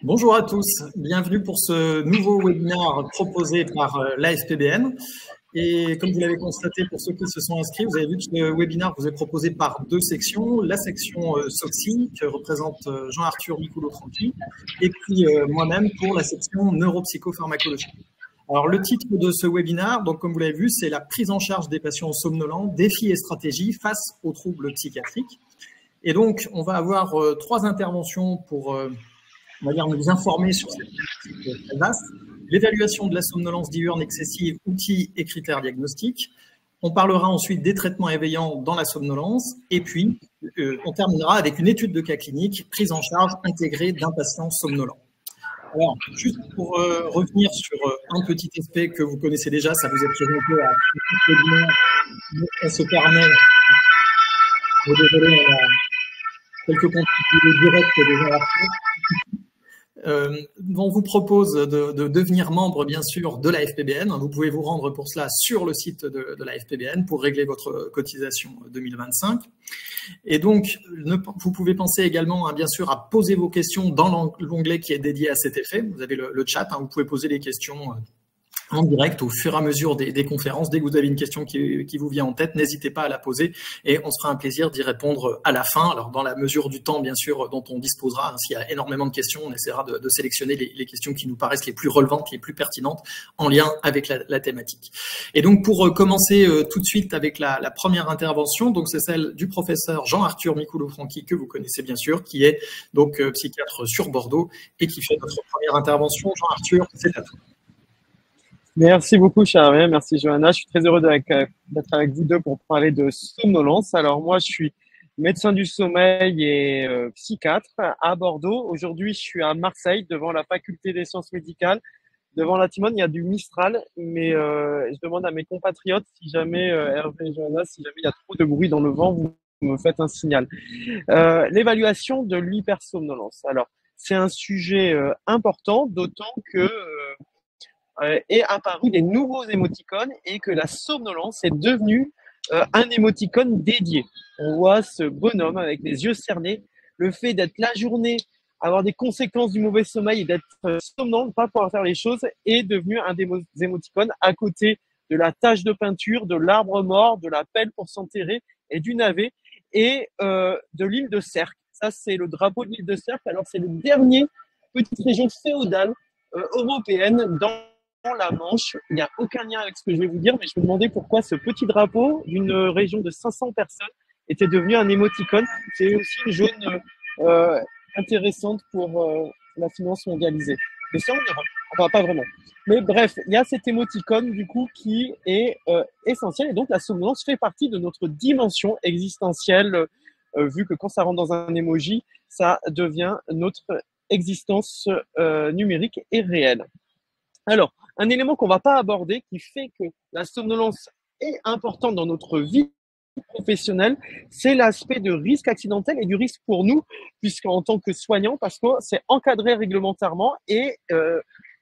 Bonjour à tous, bienvenue pour ce nouveau webinaire proposé par l'AFPBN. Et comme vous l'avez constaté pour ceux qui se sont inscrits, vous avez vu que ce webinaire vous est proposé par deux sections. La section SOXI, que représente Jean-Arthur Micoulo-Franqui, et puis moi-même pour la section neuropsychopharmacologie. Alors le titre de ce webinaire, donc comme vous l'avez vu, c'est la prise en charge des patients somnolents, défis et stratégies face aux troubles psychiatriques. Et donc on va avoir trois interventions pour on va dire nous informer sur cette thématique très vaste. L'évaluation de la somnolence diurne excessive, outils et critères diagnostiques. On parlera ensuite des traitements éveillants dans la somnolence. Et puis, on terminera avec une étude de cas clinique, prise en charge intégrée d'un patient somnolent. Alors, juste pour revenir sur un petit aspect que vous connaissez déjà, ça vous est présenté à ce webinaire. On se permet, désolé, on a quelques contacts directs déjà. On vous propose de devenir membre, bien sûr, de la FPBN. Vous pouvez vous rendre pour cela sur le site de la FPBN pour régler votre cotisation 2025. Et donc, vous pouvez penser également, bien sûr, à poser vos questions dans l'onglet qui est dédié à cet effet. Vous avez le chat, vous pouvez poser les questions en direct au fur et à mesure des conférences. Dès que vous avez une question qui vous vient en tête, n'hésitez pas à la poser et on se fera un plaisir d'y répondre à la fin. Alors, dans la mesure du temps, bien sûr, dont on disposera, s'il y a énormément de questions, on essaiera de sélectionner les questions qui nous paraissent les plus relevantes, les plus pertinentes en lien avec la thématique. Et donc, pour commencer tout de suite avec la première intervention, donc c'est celle du professeur Jean-Arthur Micoulo-Franqui, que vous connaissez bien sûr, qui est donc psychiatre sur Bordeaux et qui fait notre première intervention. Jean-Arthur, c'est à toi. Merci beaucoup, Charles. Merci, Johanna. Je suis très heureux d'être avec vous deux pour parler de somnolence. Alors, moi, je suis médecin du sommeil et psychiatre à Bordeaux. Aujourd'hui, je suis à Marseille, devant la faculté des sciences médicales. Devant la Timone, il y a du Mistral, mais je demande à mes compatriotes, si jamais, Hervé et Johanna, si jamais il y a trop de bruit dans le vent, vous me faites un signal. L'évaluation de l'hypersomnolence. Alors, c'est un sujet important, d'autant que est apparu des nouveaux émoticônes et que la somnolence est devenue un émoticône dédié. On voit ce bonhomme avec les yeux cernés, le fait d'être la journée, avoir des conséquences du mauvais sommeil et d'être somnolent, de ne pas pouvoir faire les choses, est devenu un des émoticônes à côté de la tache de peinture, de l'arbre mort, de la pelle pour s'enterrer et du navet et de l'île de Sercq. Ça, c'est le drapeau de l'île de Sercq. Alors, c'est le dernier petite région féodale européenne dans la Manche. Il n'y a aucun lien avec ce que je vais vous dire, mais je me demandais pourquoi ce petit drapeau d'une région de 500 personnes était devenu un émoticône. C'est aussi une zone intéressante pour la finance mondialisée. Mais ça, on verra. Enfin, pas vraiment. Mais bref, il y a cet émoticône, du coup, qui est essentiel. Et donc, la somnolence fait partie de notre dimension existentielle, vu que quand ça rentre dans un emoji, ça devient notre existence numérique et réelle. Alors, un élément qu'on ne va pas aborder qui fait que la somnolence est importante dans notre vie professionnelle, c'est l'aspect de risque accidentel et du risque pour nous, puisqu'en tant que soignant, parce que c'est encadré réglementairement et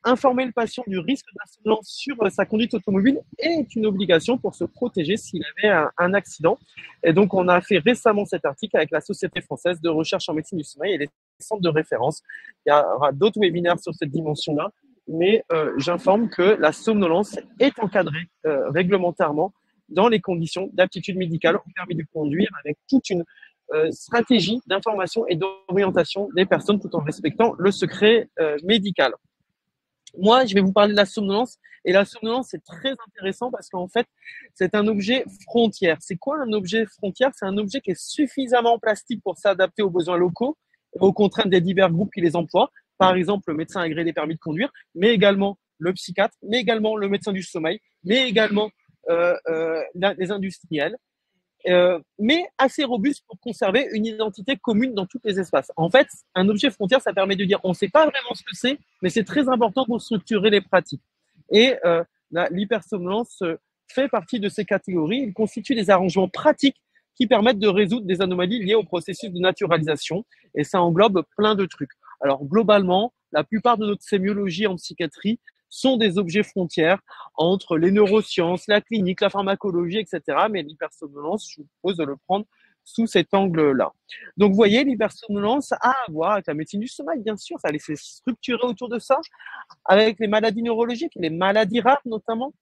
informer le patient du risque de la somnolence sur sa conduite automobile est une obligation pour se protéger s'il avait un accident. Et donc, on a fait récemment cet article avec la Société française de recherche en médecine du sommeil et les centres de référence. Il y aura d'autres webinaires sur cette dimension-là. Mais j'informe que la somnolence est encadrée réglementairement dans les conditions d'aptitude médicale au permis de conduire avec toute une stratégie d'information et d'orientation des personnes tout en respectant le secret médical. Moi, je vais vous parler de la somnolence et la somnolence, c'est très intéressant parce qu'en fait, c'est un objet frontière. C'est quoi un objet frontière? C'est un objet qui est suffisamment plastique pour s'adapter aux besoins locaux et aux contraintes des divers groupes qui les emploient. Par exemple, le médecin agréé des permis de conduire, mais également le psychiatre, mais également le médecin du sommeil, mais également les industriels, mais assez robuste pour conserver une identité commune dans tous les espaces. En fait, un objet frontière, ça permet de dire on ne sait pas vraiment ce que c'est, mais c'est très important pour structurer les pratiques. Et l'hypersomnolence fait partie de ces catégories. Il constitue des arrangements pratiques qui permettent de résoudre des anomalies liées au processus de naturalisation, et ça englobe plein de trucs. Alors, globalement, la plupart de notre sémiologie en psychiatrie sont des objets frontières entre les neurosciences, la clinique, la pharmacologie, etc. Mais l'hypersomnolence, je vous propose de le prendre sous cet angle-là. Donc, vous voyez, l'hypersomnolence a à voir avec la médecine du sommeil, bien sûr, ça laisse structurer autour de ça, avec les maladies neurologiques, les maladies rares notamment,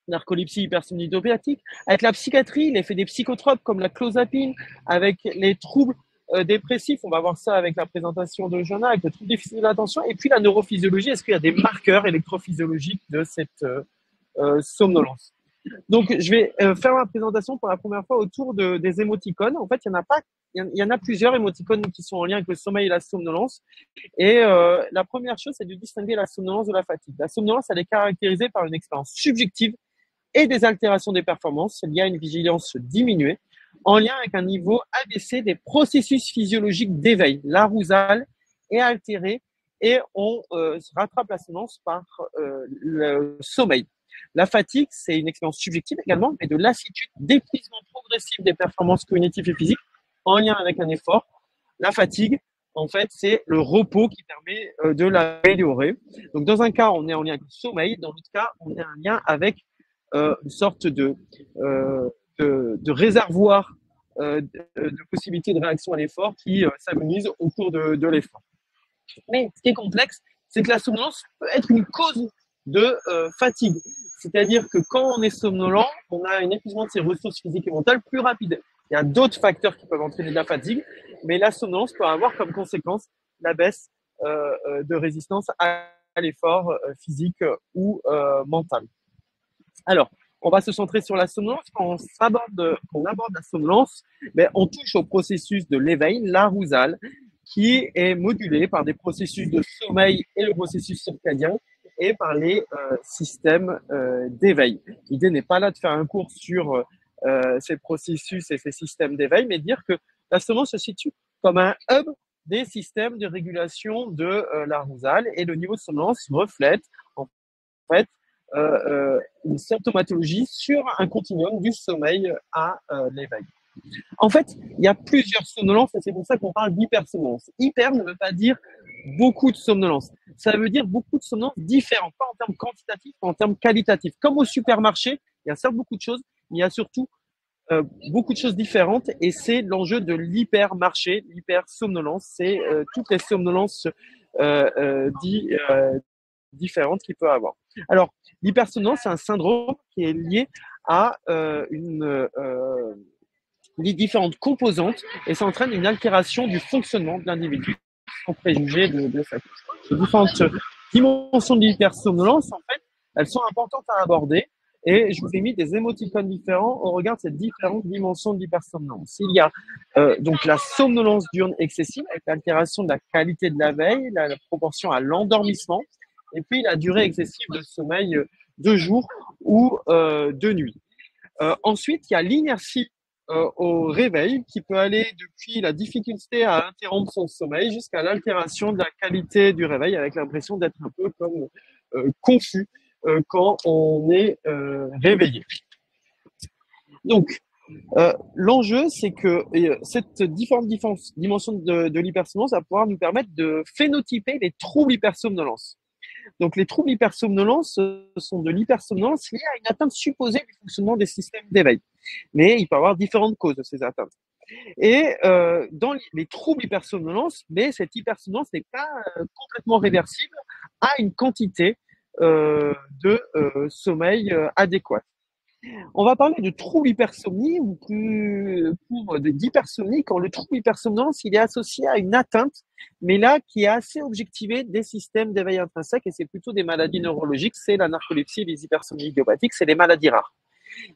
narcolepsie, hypersomnie idiopatique, avec la psychiatrie, l'effet des psychotropes comme la clozapine, avec les troubles dépressifs, on va voir ça avec la présentation de Johanna, avec le trouble difficile de l'attention, et puis la neurophysiologie, est-ce qu'il y a des marqueurs électrophysiologiques de cette somnolence. Donc, je vais faire ma présentation pour la première fois autour des émoticônes. En fait, il y en a plusieurs émoticônes qui sont en lien avec le sommeil et la somnolence. Et la première chose, c'est de distinguer la somnolence de la fatigue. La somnolence, elle est caractérisée par une expérience subjective et des altérations des performances liées à une vigilance diminuée, en lien avec un niveau abaissé des processus physiologiques d'éveil. L'arousal est altéré et on rattrape la somnolence par le sommeil. La fatigue, c'est une expérience subjective également, mais de lassitude, d'épuisement progressif des performances cognitives et physiques en lien avec un effort. La fatigue, en fait, c'est le repos qui permet de l'améliorer. Donc, dans un cas, on est en lien avec le sommeil. Dans l'autre cas, on est en lien avec une sorte de réservoir de possibilités de réaction à l'effort qui s'amenuise au cours de l'effort. Mais ce qui est complexe, c'est que la somnolence peut être une cause de fatigue. C'est-à-dire que quand on est somnolent, on a un épuisement de ses ressources physiques et mentales plus rapide. Il y a d'autres facteurs qui peuvent entraîner de la fatigue, mais la somnolence peut avoir comme conséquence la baisse de résistance à l'effort physique ou mental. Alors, on va se centrer sur la somnolence. Quand on aborde la somnolence, on touche au processus de l'éveil, l'arousal, qui est modulé par des processus de sommeil et le processus circadien et par les systèmes d'éveil. L'idée n'est pas là de faire un cours sur ces processus et ces systèmes d'éveil, mais de dire que la somnolence se situe comme un hub des systèmes de régulation de l'arousal et le niveau de somnolence reflète en fait une symptomatologie sur un continuum du sommeil à l'éveil. En fait, il y a plusieurs somnolences et c'est pour ça qu'on parle d'hypersomnolence. Hyper ne veut pas dire beaucoup de somnolence. Ça veut dire beaucoup de somnolences différentes, pas en termes quantitatifs, mais en termes qualitatifs. Comme au supermarché, il y a certes beaucoup de choses, mais il y a surtout beaucoup de choses différentes et c'est l'enjeu de l'hypermarché, l'hypersomnolence. C'est toutes les somnolences différentes qu'il peut avoir. Alors, l'hypersomnolence, c'est un syndrome qui est lié à les différentes composantes et ça entraîne une altération du fonctionnement de l'individu sans préjuger de sa couche. Les différentes dimensions de l'hypersomnolence, en fait, elles sont importantes à aborder et je vous ai mis des émoticônes différents au regard de ces différentes dimensions de l'hypersomnolence. Il y a donc la somnolence diurne excessive avec l'altération de la qualité de la veille, la proportion à l'endormissement et puis la durée excessive de sommeil de jour ou de nuit. Ensuite, il y a l'inertie au réveil qui peut aller depuis la difficulté à interrompre son sommeil jusqu'à l'altération de la qualité du réveil avec l'impression d'être un peu comme confus quand on est réveillé. Donc, l'enjeu, c'est que cette différente dimension de l'hypersomnolence va pouvoir nous permettre de phénotyper les troubles hypersomnolence. Donc, les troubles hypersomnolence sont de l'hypersomnolence liée à une atteinte supposée du fonctionnement des systèmes d'éveil. Mais il peut y avoir différentes causes de ces atteintes. Et dans les troubles hypersomnolence, mais cette hypersomnolence n'est pas complètement réversible à une quantité de sommeil adéquate. On va parler de trouble hypersomnie ou plus pour d'hypersomnie quand le trouble hypersomnolence il est associé à une atteinte, mais là qui est assez objectivée des systèmes d'éveil intrinsèque et c'est plutôt des maladies neurologiques, c'est la narcolepsie et les hypersomnies idiopathiques, c'est les maladies rares.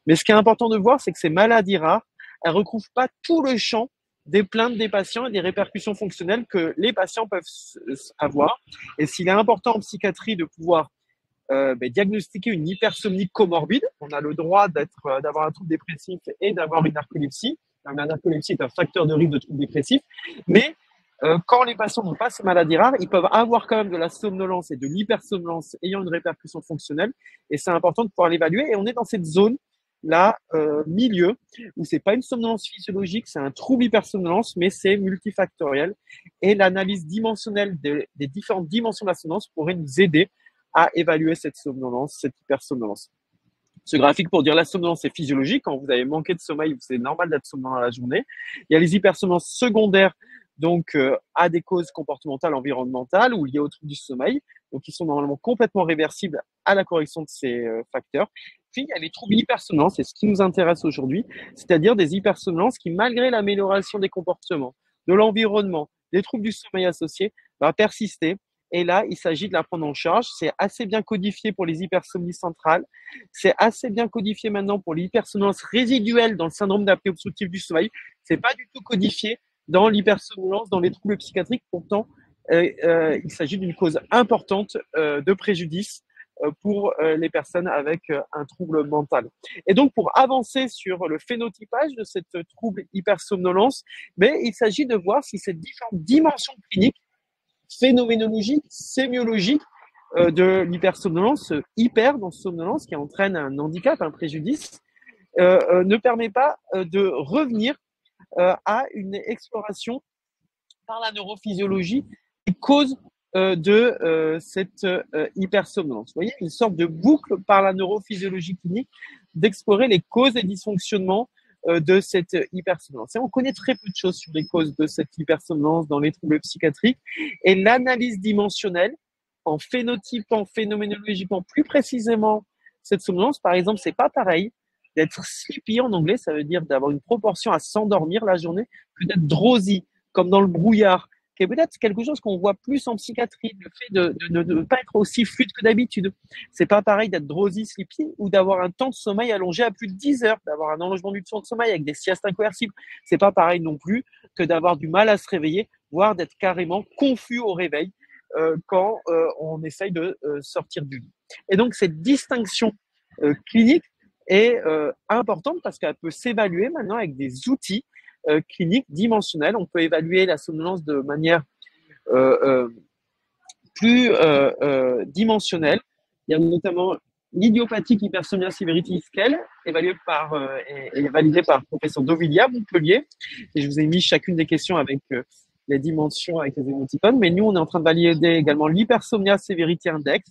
Mais ce qui est important de voir, c'est que ces maladies rares, elles ne recouvrent pas tout le champ des plaintes des patients et des répercussions fonctionnelles que les patients peuvent avoir. Et s'il est important en psychiatrie de pouvoir diagnostiquer une hypersomnie comorbide. On a le droit d'avoir un trouble dépressif et d'avoir une narcolepsie. La narcolepsie est un facteur de risque de trouble dépressif. Mais quand les patients n'ont pas ces maladies rares, ils peuvent avoir quand même de la somnolence et de l'hypersomnolence ayant une répercussion fonctionnelle. Et c'est important de pouvoir l'évaluer. Et on est dans cette zone là, milieu, où c'est pas une somnolence physiologique, c'est un trouble hypersomnolence, mais c'est multifactoriel. Et l'analyse dimensionnelle des différentes dimensions de la somnolence pourrait nous aider à évaluer cette somnolence, cette hypersomnolence. Ce graphique pour dire la somnolence est physiologique. Quand vous avez manqué de sommeil, c'est normal d'être somnolent à la journée. Il y a les hypersomnolences secondaires, donc à des causes comportementales, environnementales ou liées aux troubles du sommeil, donc qui sont normalement complètement réversibles à la correction de ces facteurs. Puis il y a les troubles hypersomnolents, c'est ce qui nous intéresse aujourd'hui, c'est-à-dire des hypersomnolences qui, malgré l'amélioration des comportements, de l'environnement, des troubles du sommeil associés, va persister. Et là, il s'agit de la prendre en charge. C'est assez bien codifié pour les hypersomnies centrales. C'est assez bien codifié maintenant pour l'hypersomnolence résiduelle dans le syndrome d'apnée obstructive du sommeil. C'est pas du tout codifié dans l'hypersomnolence, dans les troubles psychiatriques. Pourtant, il s'agit d'une cause importante de préjudice pour les personnes avec un trouble mental. Et donc, pour avancer sur le phénotypage de cette trouble hypersomnolence, mais il s'agit de voir si ces différentes dimensions cliniques phénoménologique, sémiologique de l'hypersomnolence, hyper-somnolence qui entraîne un handicap, un préjudice, ne permet pas de revenir à une exploration par la neurophysiologie des causes de cette hypersomnolence. Vous voyez, une sorte de boucle par la neurophysiologie clinique d'explorer les causes et dysfonctionnements de cette hypersomnolence. Et on connaît très peu de choses sur les causes de cette hypersomnolence dans les troubles psychiatriques. Et l'analyse dimensionnelle, en phénotypant, phénoménologiquement plus précisément cette somnolence, par exemple, c'est pas pareil d'être sleepy en anglais, ça veut dire d'avoir une proportion à s'endormir la journée, que d'être drowsy, comme dans le brouillard, qui est peut-être quelque chose qu'on voit plus en psychiatrie, le fait de ne pas être aussi fluide que d'habitude. C'est pas pareil d'être drowsy, sleepy, ou d'avoir un temps de sommeil allongé à plus de 10 heures, d'avoir un allongement du temps de sommeil avec des siestes incoercibles. C'est pas pareil non plus que d'avoir du mal à se réveiller, voire d'être carrément confus au réveil quand on essaye de sortir du lit. Et donc, cette distinction clinique est importante parce qu'elle peut s'évaluer maintenant avec des outils cliniques dimensionnels. On peut évaluer la somnolence de manière plus dimensionnelle. Il y a notamment l'idiopathique hypersomnia severity scale, évaluée par et validée par le professeur Dovillier à Montpellier. Et je vous ai mis chacune des questions avec les dimensions, avec les émoticônes. Mais nous, on est en train de valider également l'hypersomnia severity index,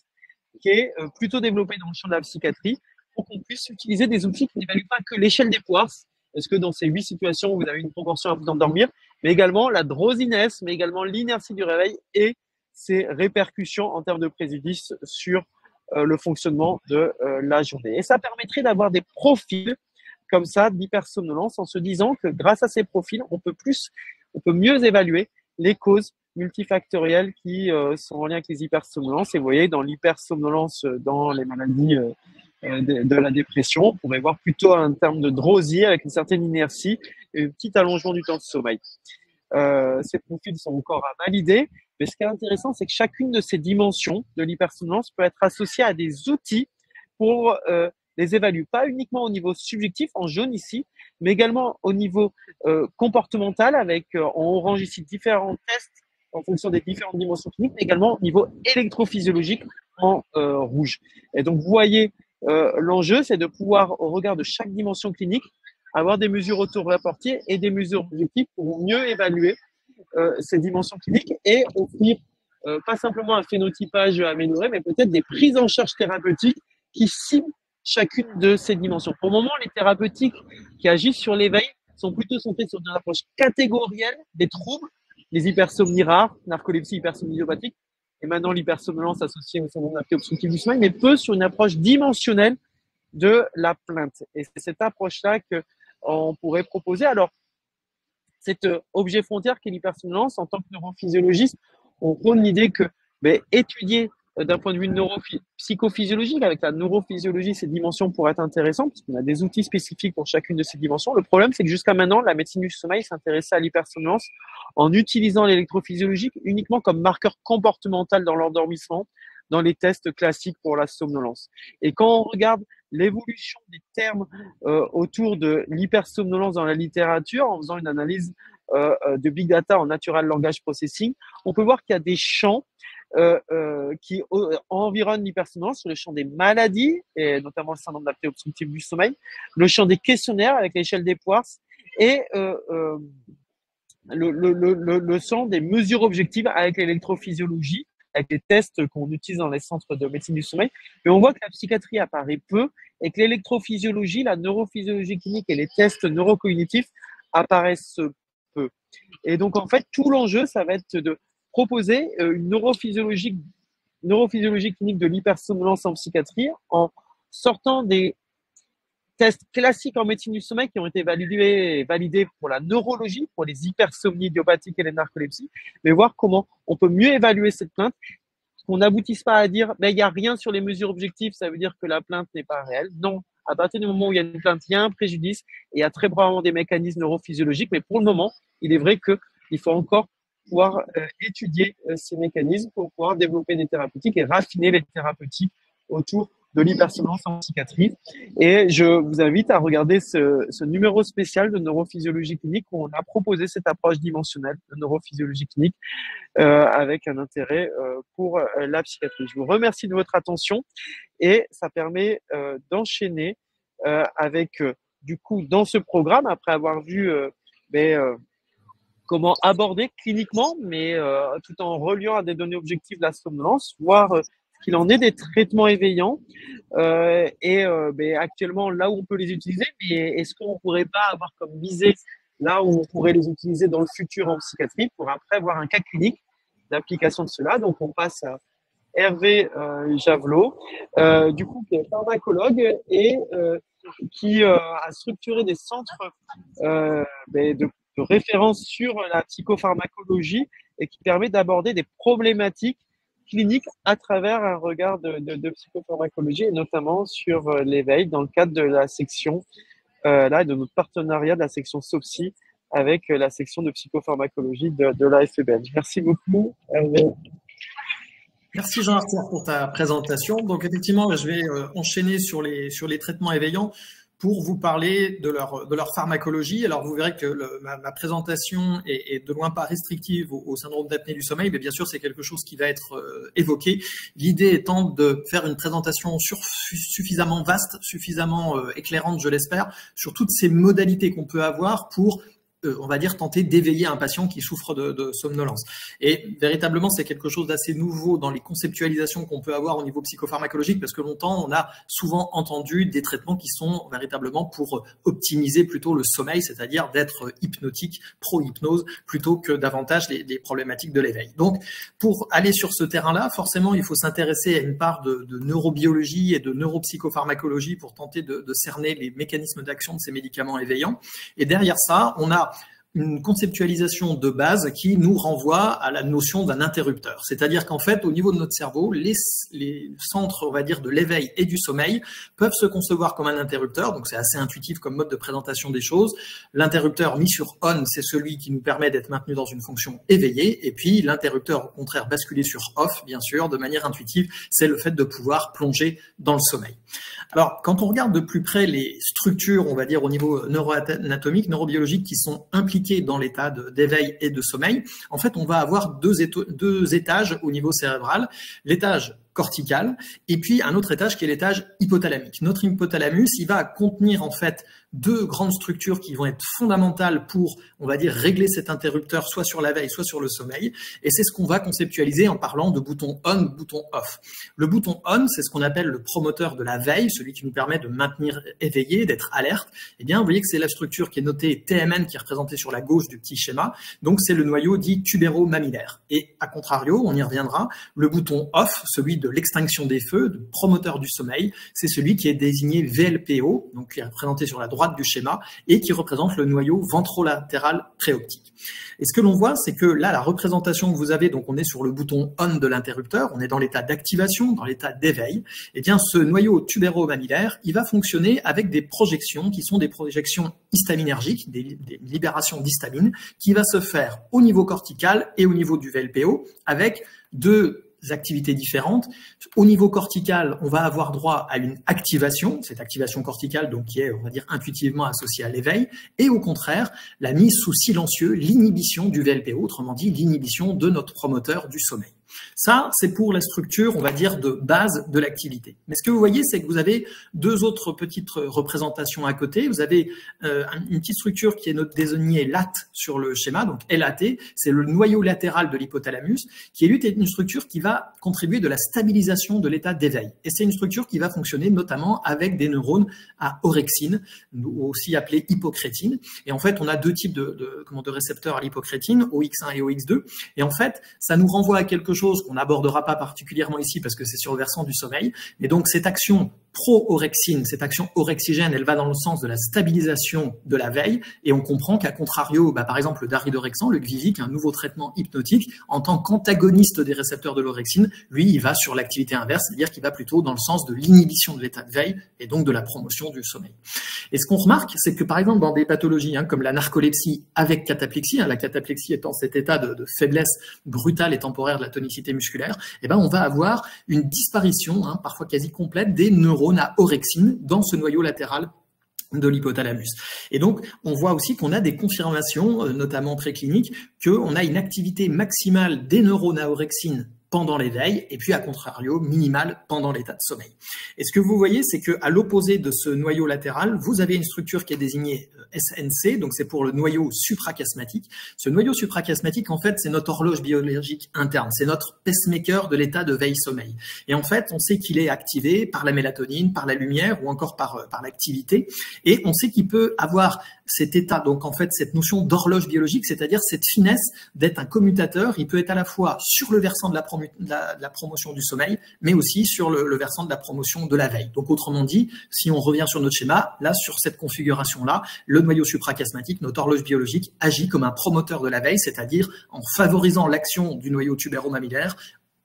qui est plutôt développé dans le champ de la psychiatrie, pour qu'on puisse utiliser des outils qui n'évaluent pas que l'échelle des Poirce, parce que dans ces 8 situations, vous avez une proportion à vous endormir, mais également la drowsiness, mais également l'inertie du réveil et ses répercussions en termes de préjudice sur le fonctionnement de la journée. Et ça permettrait d'avoir des profils comme ça d'hypersomnolence en se disant que grâce à ces profils, on peut mieux évaluer les causes multifactorielles qui sont en lien avec les hypersomnolences. Et vous voyez, dans l'hypersomnolence, dans les maladies de la dépression, on pourrait voir plutôt un terme de drowsy avec une certaine inertie et un petit allongement du temps de sommeil. Ces profils sont encore à valider, mais ce qui est intéressant, c'est que chacune de ces dimensions de l'hypersomnolence peut être associée à des outils pour les évaluer, pas uniquement au niveau subjectif, en jaune ici, mais également au niveau comportemental, avec en orange ici différents tests en fonction des différentes dimensions cliniques, mais également au niveau électrophysiologique en rouge. Et donc, vous voyez, l'enjeu, c'est de pouvoir, au regard de chaque dimension clinique, avoir des mesures auto-rapportées et des mesures objectives pour mieux évaluer ces dimensions cliniques et offrir pas simplement un phénotypage amélioré, mais peut-être des prises en charge thérapeutiques qui ciblent chacune de ces dimensions. Pour le moment, les thérapeutiques qui agissent sur l'éveil sont plutôt centrées sur une approche catégorielle des troubles, les hypersomnies rares, narcolepsie, hypersomnie idiopathique, et maintenant l'hypersomnolence associée au syndrome d'apnée obstructive du sommeil, mais peu sur une approche dimensionnelle de la plainte. Et c'est cette approche-là qu'on pourrait proposer. Alors, cet objet frontière qu'est l'hypersomnolence, en tant que neurophysiologiste, on prône l'idée que étudier d'un point de vue psychophysiologique, avec la neurophysiologie, ces dimensions pourraient être intéressantes, parce qu'on a des outils spécifiques pour chacune de ces dimensions. Le problème, c'est que jusqu'à maintenant, la médecine du sommeil s'intéressait à l'hypersomnolence en utilisant l'électrophysiologique uniquement comme marqueur comportemental dans l'endormissement, dans les tests classiques pour la somnolence. Et quand on regarde l'évolution des termes autour de l'hypersomnolence dans la littérature, en faisant une analyse de big data en natural language processing, on peut voir qu'il y a des champs qui environnent l'hypersomnolence sur le champ des maladies, et notamment le syndrome d'apnée obstructive du sommeil, le champ des questionnaires avec l'échelle des Poirce, et le champ des mesures objectives avec l'électrophysiologie, avec les tests qu'on utilise dans les centres de médecine du sommeil. Mais on voit que la psychiatrie apparaît peu et que l'électrophysiologie, la neurophysiologie clinique et les tests neurocognitifs apparaissent peu. Et donc, en fait, tout l'enjeu, ça va être de proposer une neurophysiologie clinique de l'hypersomnolence en psychiatrie en sortant des tests classiques en médecine du sommeil qui ont été validés pour la neurologie, pour les hypersomnies idiopathiques et les narcolepsies, mais voir comment on peut mieux évaluer cette plainte, qu'on n'aboutisse pas à dire il n'y a rien sur les mesures objectives, ça veut dire que la plainte n'est pas réelle. Non, à partir du moment où il y a une plainte, il y a un préjudice et il y a très probablement des mécanismes neurophysiologiques, mais pour le moment, il est vrai qu'il faut encore pouvoir étudier ces mécanismes pour pouvoir développer des thérapeutiques et raffiner les thérapeutiques autour de l'hypersomnolence en psychiatrie. Et je vous invite à regarder ce numéro spécial de neurophysiologie clinique où on a proposé cette approche dimensionnelle de neurophysiologie clinique avec un intérêt pour la psychiatrie. Je vous remercie de votre attention et ça permet d'enchaîner avec, du coup, dans ce programme, après avoir vu comment aborder cliniquement, mais tout en reliant à des données objectives la somnolence, voir qu'il en est des traitements éveillants actuellement là où on peut les utiliser, mais est-ce qu'on ne pourrait pas avoir comme visée là où on pourrait les utiliser dans le futur en psychiatrie pour après avoir un cas clinique d'application de cela. Donc on passe à Hervé Javelot, du coup qui est pharmacologue et qui a structuré des centres de référence sur la psychopharmacologie et qui permet d'aborder des problématiques cliniques à travers un regard de psychopharmacologie et notamment sur l'éveil dans le cadre de la section de notre partenariat de la section SOPSI avec la section de psychopharmacologie de l'AFPBN. Merci beaucoup, Hervé. Merci Jean-Arthur pour ta présentation. Donc effectivement, je vais enchaîner sur les traitements éveillants pour vous parler de leur pharmacologie. Alors, vous verrez que ma présentation est de loin pas restrictive au syndrome d'apnée du sommeil, mais bien sûr, c'est quelque chose qui va être évoqué. L'idée étant de faire une présentation suffisamment vaste, suffisamment éclairante, je l'espère, sur toutes ces modalités qu'on peut avoir pour on va dire, tenter d'éveiller un patient qui souffre de somnolence. Et véritablement, c'est quelque chose d'assez nouveau dans les conceptualisations qu'on peut avoir au niveau psychopharmacologique, parce que longtemps, on a souvent entendu des traitements qui sont véritablement pour optimiser plutôt le sommeil, c'est-à-dire d'être hypnotique, pro-hypnose, plutôt que davantage des problématiques de l'éveil. Donc, pour aller sur ce terrain-là, forcément, il faut s'intéresser à une part de neurobiologie et de neuropsychopharmacologie pour tenter de cerner les mécanismes d'action de ces médicaments éveillants. Et derrière ça, on a une conceptualisation de base qui nous renvoie à la notion d'un interrupteur. C'est-à-dire qu'en fait, au niveau de notre cerveau, les centres, on va dire, de l'éveil et du sommeil peuvent se concevoir comme un interrupteur. Donc, c'est assez intuitif comme mode de présentation des choses. L'interrupteur mis sur on, c'est celui qui nous permet d'être maintenu dans une fonction éveillée. Et puis, l'interrupteur, au contraire, basculé sur off, bien sûr, de manière intuitive, c'est le fait de pouvoir plonger dans le sommeil. Alors, quand on regarde de plus près les structures, on va dire, au niveau neuroanatomique, neurobiologique, qui sont impliquées dans l'état d'éveil et de sommeil, en fait, on va avoir deux étages au niveau cérébral. L'étage cortical et puis un autre étage qui est l'étage hypothalamique. Notre hypothalamus, il va contenir en fait deux grandes structures qui vont être fondamentales pour, on va dire, régler cet interrupteur soit sur la veille, soit sur le sommeil. Et c'est ce qu'on va conceptualiser en parlant de bouton on, bouton off. Le bouton on, c'est ce qu'on appelle le promoteur de la veille, celui qui nous permet de maintenir éveillé, d'être alerte. Eh bien, vous voyez que c'est la structure qui est notée TMN, qui est représentée sur la gauche du petit schéma. Donc, c'est le noyau dit tubéro-mammillaire. Et à contrario, on y reviendra, le bouton off, celui de l'extinction des feux, de promoteur du sommeil, c'est celui qui est désigné VLPO, donc qui est représenté sur la droite du schéma et qui représente le noyau ventrolatéral préoptique. Et ce que l'on voit, c'est que là, la représentation que vous avez, donc on est sur le bouton on de l'interrupteur, on est dans l'état d'activation, dans l'état d'éveil. Eh bien, ce noyau tubéro-mammillaire, il va fonctionner avec des projections qui sont des projections histaminergiques, des libérations d'histamine, qui va se faire au niveau cortical et au niveau du VLPO avec deux activités différentes. Au niveau cortical, on va avoir droit à une activation, cette activation corticale donc qui est, on va dire, intuitivement associée à l'éveil, et au contraire, la mise sous silencieux, l'inhibition du VLPO, autrement dit l'inhibition de notre promoteur du sommeil. Ça, c'est pour la structure, on va dire, de base de l'activité. Mais ce que vous voyez, c'est que vous avez deux autres petites représentations à côté. Vous avez une petite structure qui est désignée LAT sur le schéma, donc LAT, c'est le noyau latéral de l'hypothalamus, qui est une structure qui va contribuer de la stabilisation de l'état d'éveil. Et c'est une structure qui va fonctionner notamment avec des neurones à orexine, aussi appelés hypocrétine. Et en fait, on a deux types de récepteurs à l'hypocrétine, OX1 et OX2. Et en fait, ça nous renvoie à quelque chose qu'on n'abordera pas particulièrement ici parce que c'est sur le versant du sommeil. Mais donc, cette action pro-orexine, cette action orexigène, elle va dans le sens de la stabilisation de la veille. Et on comprend qu'à contrario, par exemple, le daridorexant, le Gvivik, un nouveau traitement hypnotique, en tant qu'antagoniste des récepteurs de l'orexine, lui, il va sur l'activité inverse, c'est-à-dire qu'il va plutôt dans le sens de l'inhibition de l'état de veille et donc de la promotion du sommeil. Et ce qu'on remarque, c'est que par exemple, dans des pathologies comme la narcolepsie avec cataplexie, la cataplexie étant cet état de faiblesse brutale et temporaire de la tonicité musculaire, on va avoir une disparition, parfois quasi complète, des neurones à orexine dans ce noyau latéral de l'hypothalamus. Et donc, on voit aussi qu'on a des confirmations, notamment précliniques, qu'on a une activité maximale des neurones à orexine pendant l'éveil, et puis à contrario, minimale pendant l'état de sommeil. Et ce que vous voyez, c'est qu'à l'opposé de ce noyau latéral, vous avez une structure qui est désignée SNC, donc c'est pour le noyau suprachiasmatique. Ce noyau suprachiasmatique, en fait, c'est notre horloge biologique interne, c'est notre pacemaker de l'état de veille-sommeil. Et en fait, on sait qu'il est activé par la mélatonine, par la lumière ou encore par l'activité, et on sait qu'il peut avoir cet état, donc en fait, cette notion d'horloge biologique, c'est-à-dire cette finesse d'être un commutateur. Il peut être à la fois sur le versant de la promotion du sommeil, mais aussi sur le versant de la promotion de la veille. Donc, autrement dit, si on revient sur notre schéma, là, sur cette configuration-là, le noyau suprachiasmatique, notre horloge biologique, agit comme un promoteur de la veille, c'est-à-dire en favorisant l'action du noyau tubéro-mammillaire,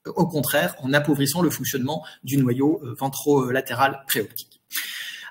au contraire, en appauvrissant le fonctionnement du noyau ventrolatéral préoptique.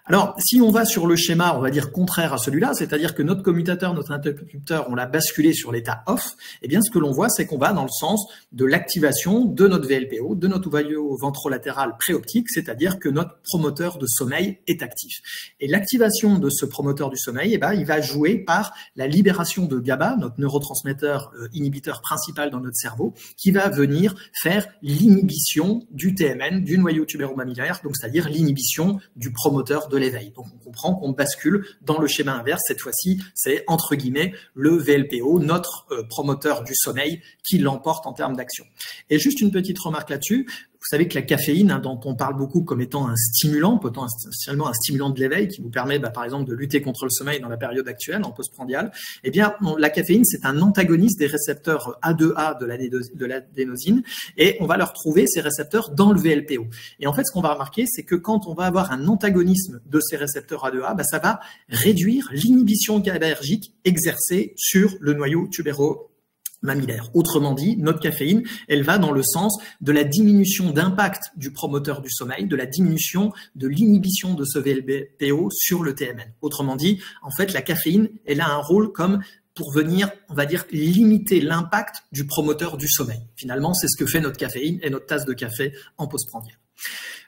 Alors, si on va sur le schéma, on va dire contraire à celui-là, c'est-à-dire que notre commutateur, notre interrupteur, on l'a basculé sur l'état off, ce que l'on voit, c'est qu'on va dans le sens de l'activation de notre VLPO, de notre noyau ventrolatéral préoptique, c'est-à-dire que notre promoteur de sommeil est actif. Et l'activation de ce promoteur du sommeil, il va jouer par la libération de GABA, notre neurotransmetteur inhibiteur principal dans notre cerveau, qui va venir faire l'inhibition du TMN, du noyau tubéro-mammillaire, donc c'est-à-dire l'inhibition du promoteur de l'éveil. Donc, on comprend qu'on bascule dans le schéma inverse. Cette fois-ci, c'est entre guillemets le VLPO, notre promoteur du sommeil, qui l'emporte en termes d'action. Et juste une petite remarque là-dessus. Vous savez que la caféine, dont on parle beaucoup comme étant un stimulant, potentiellement un stimulant de l'éveil qui vous permet, par exemple, de lutter contre le sommeil dans la période actuelle, en postprandial, la caféine, c'est un antagoniste des récepteurs A2A de l'adénosine, et on va leur trouver ces récepteurs dans le VLPO. Et en fait, ce qu'on va remarquer, c'est que quand on va avoir un antagonisme de ces récepteurs A2A, ça va réduire l'inhibition GABAergique exercée sur le noyau tubéro-mammillaire. Autrement dit, notre caféine, elle va dans le sens de la diminution d'impact du promoteur du sommeil, de la diminution de l'inhibition de ce VLPO sur le TMN. Autrement dit, en fait, la caféine, elle a un rôle comme pour venir, on va dire, limiter l'impact du promoteur du sommeil. Finalement, c'est ce que fait notre caféine et notre tasse de café en postprandial.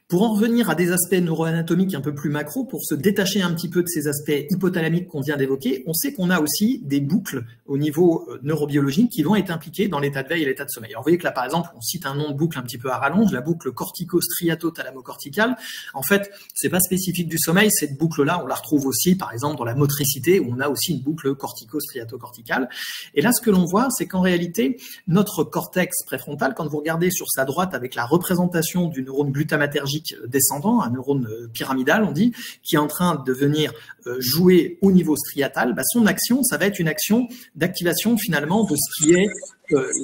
Pour en revenir à des aspects neuroanatomiques un peu plus macro, pour se détacher un petit peu de ces aspects hypothalamiques qu'on vient d'évoquer, on sait qu'on a aussi des boucles au niveau neurobiologique qui vont être impliquées dans l'état de veille et l'état de sommeil. Alors vous voyez que là, par exemple, on cite un nom de boucle un petit peu à rallonge, la boucle cortico-striato-thalamocorticale. En fait, c'est pas spécifique du sommeil, cette boucle-là, on la retrouve aussi, par exemple, dans la motricité, où on a aussi une boucle cortico-striato-corticale. Et là, ce que l'on voit, c'est qu'en réalité, notre cortex préfrontal, quand vous regardez sur sa droite avec la représentation du neurone glutamatergique descendant, un neurone pyramidal, on dit, qui est en train de venir jouer au niveau striatal, son action, ça va être une action d'activation finalement de ce qui est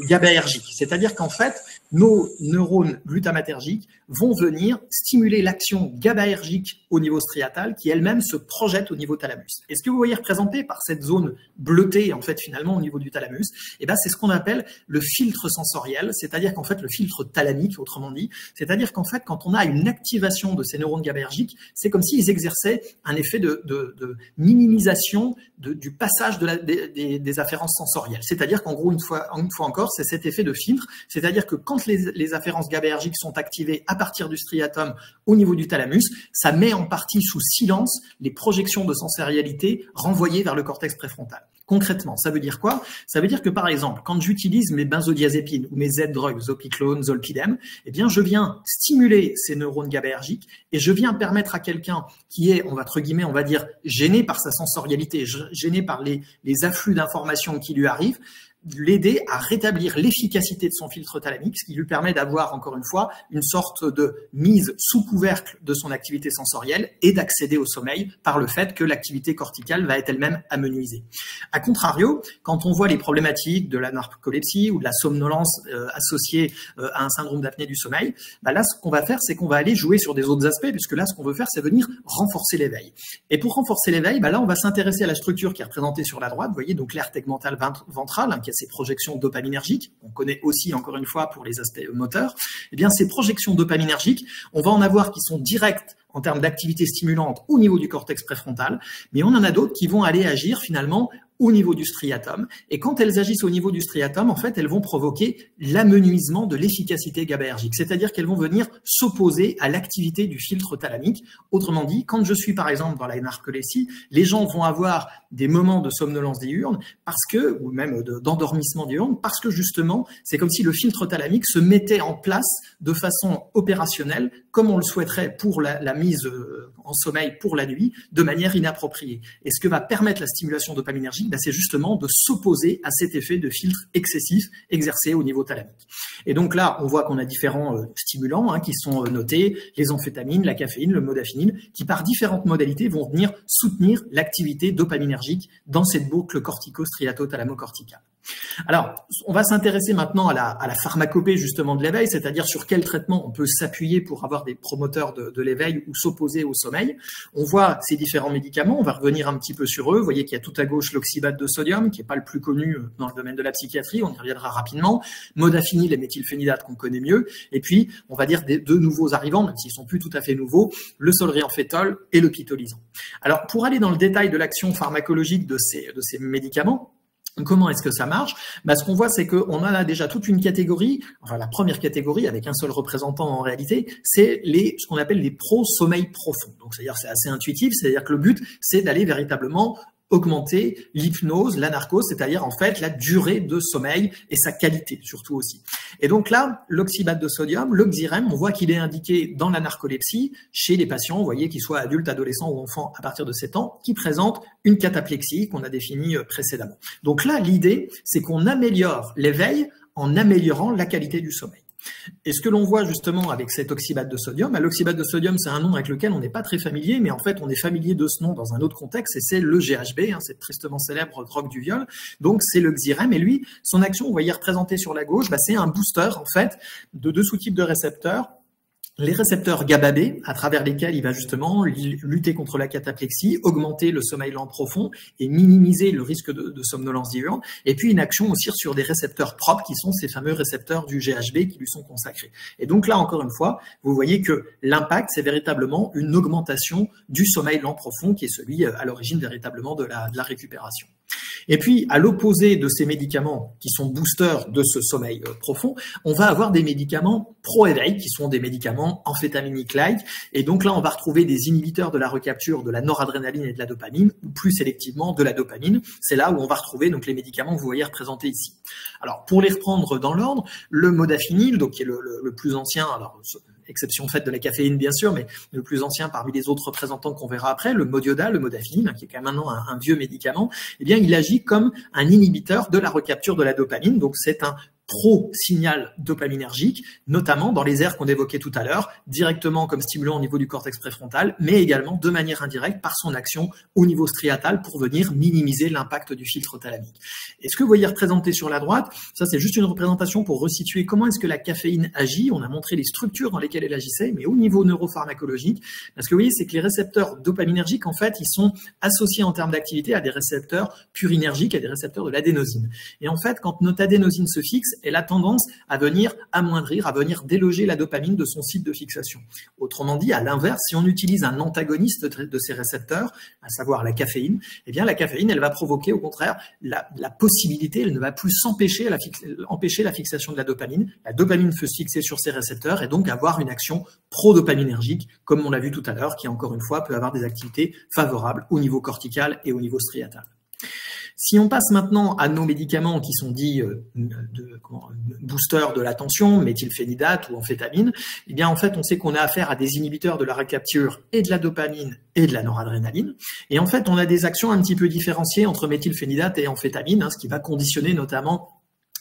GABAergique. C'est-à-dire qu'en fait, nos neurones glutamatergiques vont venir stimuler l'action GABAergique au niveau striatal qui elle-même se projette au niveau thalamus. Et ce que vous voyez représenté par cette zone bleutée, en fait, finalement, au niveau du thalamus, c'est ce qu'on appelle le filtre sensoriel, c'est-à-dire qu'en fait, le filtre thalamique, autrement dit, c'est-à-dire qu'en fait, quand on a une activation de ces neurones GABAergiques, c'est comme s'ils exerçaient un effet de minimisation du passage des afférences sensorielles. C'est-à-dire qu'en gros, une fois encore, c'est cet effet de filtre, c'est-à-dire que quand les afférences GABAergiques sont activées à partir du striatum au niveau du thalamus, ça met en partie sous silence les projections de sensorialité renvoyées vers le cortex préfrontal. Concrètement, ça veut dire quoi? Ça veut dire que, par exemple, quand j'utilise mes benzodiazépines ou mes Z-drugs, zopiclone, zolpidem, eh bien, je viens stimuler ces neurones GABAergiques et je viens permettre à quelqu'un qui est, entre guillemets, on va dire, gêné par sa sensorialité, gêné par les afflux d'informations qui lui arrivent, l'aider à rétablir l'efficacité de son filtre thalamique, ce qui lui permet d'avoir, encore une fois, une sorte de mise sous couvercle de son activité sensorielle et d'accéder au sommeil par le fait que l'activité corticale va être elle-même amenuisée. A contrario, quand on voit les problématiques de la narcolepsie ou de la somnolence associée à un syndrome d'apnée du sommeil, bah là, ce qu'on va faire, c'est qu'on va aller jouer sur des autres aspects, puisque là, ce qu'on veut faire, c'est venir renforcer l'éveil. Et pour renforcer l'éveil, bah là, on va s'intéresser à la structure qui est représentée sur la droite, vous voyez, donc l'aire tegmentale ventrale, qui a ces projections dopaminergiques, on connaît aussi encore une fois pour les aspects moteurs. Eh bien, ces projections dopaminergiques, on va en avoir qui sont directes en termes d'activité stimulante au niveau du cortex préfrontal, mais on en a d'autres qui vont aller agir finalement au niveau du striatum. Et quand elles agissent au niveau du striatum, en fait, elles vont provoquer l'amenuisement de l'efficacité GABAergique, c'est-à-dire qu'elles vont venir s'opposer à l'activité du filtre thalamique. Autrement dit, quand je suis par exemple dans la narcolepsie, les gens vont avoir des moments de somnolence diurne parce que, ou même d'endormissement diurne, parce que justement, c'est comme si le filtre thalamique se mettait en place de façon opérationnelle, comme on le souhaiterait pour la mise en sommeil pour la nuit, de manière inappropriée. Et ce que va permettre la stimulation dopaminergique, c'est justement de s'opposer à cet effet de filtre excessif exercé au niveau thalamique. Et donc là, on voit qu'on a différents stimulants qui sont notés, les amphétamines, la caféine, le modafinil, qui par différentes modalités vont venir soutenir l'activité dopaminergique dans cette boucle cortico-striato-thalamocorticale. Alors, on va s'intéresser maintenant à la pharmacopée justement de l'éveil, c'est-à-dire sur quel traitement on peut s'appuyer pour avoir des promoteurs de l'éveil ou s'opposer au sommeil. On voit ces différents médicaments, on va revenir un petit peu sur eux. Vous voyez qu'il y a tout à gauche l'oxybate de sodium, qui n'est pas le plus connu dans le domaine de la psychiatrie, on y reviendra rapidement. Modafinil et méthylphénidate qu'on connaît mieux. Et puis, on va dire deux nouveaux arrivants, même s'ils sont plus tout à fait nouveaux, le solriamfétol et le pitolisant. Alors, pour aller dans le détail de l'action pharmacologique de ces médicaments, comment est-ce que ça marche? Ce qu'on voit, c'est qu'on a là déjà toute une catégorie, enfin la première catégorie avec un seul représentant en réalité, c'est ce qu'on appelle les pro-sommeil profond. Donc c'est-à-dire c'est assez intuitif, c'est-à-dire que le but c'est d'aller véritablement augmenter l'hypnose, la narcose, c'est-à-dire en fait la durée de sommeil et sa qualité surtout aussi. Et donc là, l'oxybate de sodium, le Xyrem, on voit qu'il est indiqué dans la narcolepsie chez les patients, vous voyez, qu'ils soient adultes, adolescents ou enfants à partir de 7 ans, qui présentent une cataplexie qu'on a définie précédemment. Donc là, l'idée, c'est qu'on améliore l'éveil en améliorant la qualité du sommeil. Et ce que l'on voit justement avec cet oxybate de sodium, l'oxybate de sodium, c'est un nom avec lequel on n'est pas très familier, mais en fait, on est familier de ce nom dans un autre contexte, et c'est le GHB, cette tristement célèbre drogue du viol. Donc, c'est le Xyrem, et lui, son action, vous voyez représentée sur la gauche, c'est un booster, en fait, de deux sous-types de récepteurs. Les récepteurs GABA-B, à travers lesquels il va justement lutter contre la cataplexie, augmenter le sommeil lent profond et minimiser le risque de somnolence diurne. Et puis une action aussi sur des récepteurs propres qui sont ces fameux récepteurs du GHB qui lui sont consacrés. Et donc là, encore une fois, vous voyez que l'impact, c'est véritablement une augmentation du sommeil lent profond qui est celui à l'origine véritablement de la récupération. Et puis, à l'opposé de ces médicaments qui sont boosters de ce sommeil profond, on va avoir des médicaments pro-éveil qui sont des médicaments amphétaminiques-like. Et donc là, on va retrouver des inhibiteurs de la recapture de la noradrénaline et de la dopamine, ou plus sélectivement de la dopamine. C'est là où on va retrouver donc les médicaments que vous voyez représentés ici. Alors, pour les reprendre dans l'ordre, le modafinil, donc qui est le plus ancien, alors exception faite de la caféine bien sûr, mais le plus ancien parmi les autres représentants qu'on verra après, le Modioda, le modafinil, qui est quand même maintenant un vieux médicament, eh bien il agit comme un inhibiteur de la recapture de la dopamine, donc c'est un pro-signal dopaminergique, notamment dans les aires qu'on évoquait tout à l'heure, directement comme stimulant au niveau du cortex préfrontal, mais également de manière indirecte par son action au niveau striatal pour venir minimiser l'impact du filtre thalamique. Et ce que vous voyez représenté sur la droite, ça c'est juste une représentation pour resituer comment est-ce que la caféine agit. On a montré les structures dans lesquelles elle agissait, mais au niveau neuropharmacologique, parce que vous voyez, c'est que les récepteurs dopaminergiques, en fait, ils sont associés en termes d'activité à des récepteurs purinergiques, à des récepteurs de l'adénosine. Et en fait, quand notre adénosine se fixe, elle a tendance à venir amoindrir, à venir déloger la dopamine de son site de fixation. Autrement dit, à l'inverse, si on utilise un antagoniste de ces récepteurs, à savoir la caféine, eh bien la caféine, elle va provoquer au contraire la possibilité, elle ne va plus empêcher la fixation de la dopamine. La dopamine peut se fixer sur ces récepteurs et donc avoir une action pro-dopaminergique, comme on l'a vu tout à l'heure, qui encore une fois peut avoir des activités favorables au niveau cortical et au niveau striatal. Si on passe maintenant à nos médicaments qui sont dits boosters de l'attention, méthylphénidate ou amphétamine, eh bien en fait on sait qu'on a affaire à des inhibiteurs de la recapture et de la dopamine et de la noradrénaline. Et en fait on a des actions un petit peu différenciées entre méthylphénidate et amphétamine, ce qui va conditionner notamment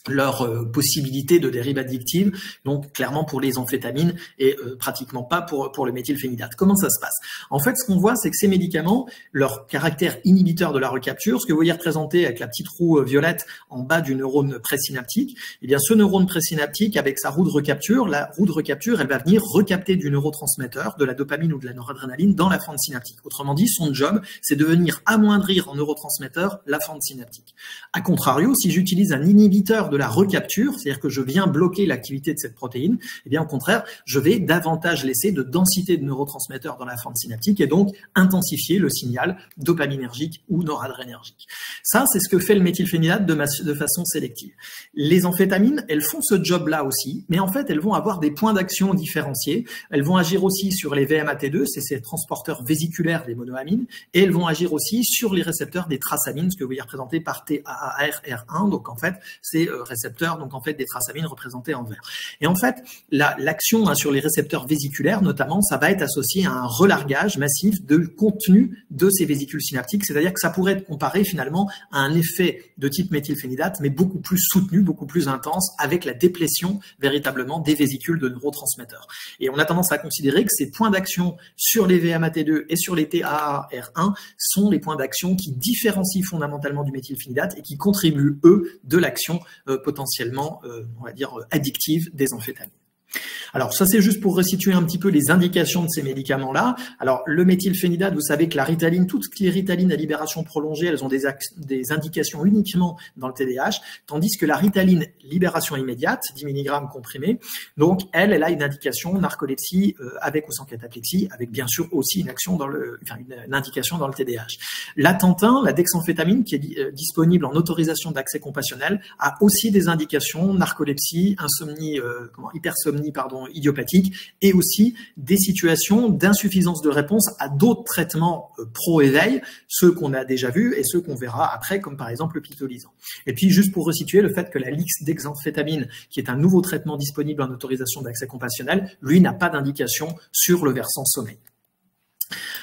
leur possibilité de dérive addictive, donc clairement pour les amphétamines et pratiquement pas pour le méthylphénidate. Comment ça se passe? En fait, ce qu'on voit, c'est que ces médicaments, leur caractère inhibiteur de la recapture, ce que vous voyez représenté avec la petite roue violette en bas du neurone présynaptique, eh bien ce neurone présynaptique avec sa roue de recapture, la roue de recapture, elle va venir recapter du neurotransmetteur, de la dopamine ou de la noradrénaline dans la fente synaptique. Autrement dit, son job, c'est de venir amoindrir en neurotransmetteur la fente synaptique. A contrario, si j'utilise un inhibiteur de la recapture, c'est-à-dire que je viens bloquer l'activité de cette protéine, eh bien au contraire, je vais davantage laisser de densité de neurotransmetteurs dans la fente synaptique et donc intensifier le signal dopaminergique ou noradrénergique. Ça, c'est ce que fait le méthylphénidate de façon sélective. Les amphétamines, elles font ce job-là aussi, mais en fait, elles vont avoir des points d'action différenciés. Elles vont agir aussi sur les VMAT2, c'est ces transporteurs vésiculaires des monoamines, et elles vont agir aussi sur les récepteurs des traçamines, ce que vous voyez représenté par TAAR-R1. Donc en fait, c'est récepteurs, donc en fait des traçamines représentées en vert. Et en fait, l'action sur les récepteurs vésiculaires, notamment, ça va être associé à un relargage massif de contenu de ces vésicules synaptiques, c'est-à-dire que ça pourrait être comparé finalement à un effet de type méthylphénidate, mais beaucoup plus soutenu, beaucoup plus intense, avec la déplétion véritablement des vésicules de neurotransmetteurs. Et on a tendance à considérer que ces points d'action sur les VMAT2 et sur les TAAR1 sont les points d'action qui différencient fondamentalement du méthylphénidate et qui contribuent, eux, de l'action potentiellement, on va dire, addictive des amphétamines. Alors ça c'est juste pour resituer un petit peu les indications de ces médicaments-là. Alors le méthylphénidate, vous savez que la ritaline, toutes les ritalines à libération prolongée, elles ont des indications uniquement dans le TDAH, tandis que la ritaline libération immédiate, 10 mg comprimé, donc elle a une indication narcolepsie avec ou sans cataplexie, avec bien sûr aussi une action dans une indication dans le TDAH. L'atentin, la dexamphétamine qui est disponible en autorisation d'accès compassionnel, a aussi des indications narcolepsie, insomnie, hypersomnie idiopathique et aussi des situations d'insuffisance de réponse à d'autres traitements pro-éveil, ceux qu'on a déjà vus et ceux qu'on verra après, comme par exemple le pitolisant. Et puis juste pour resituer, le fait que la dexamphétamine, qui est un nouveau traitement disponible en autorisation d'accès compassionnel, lui n'a pas d'indication sur le versant sommeil.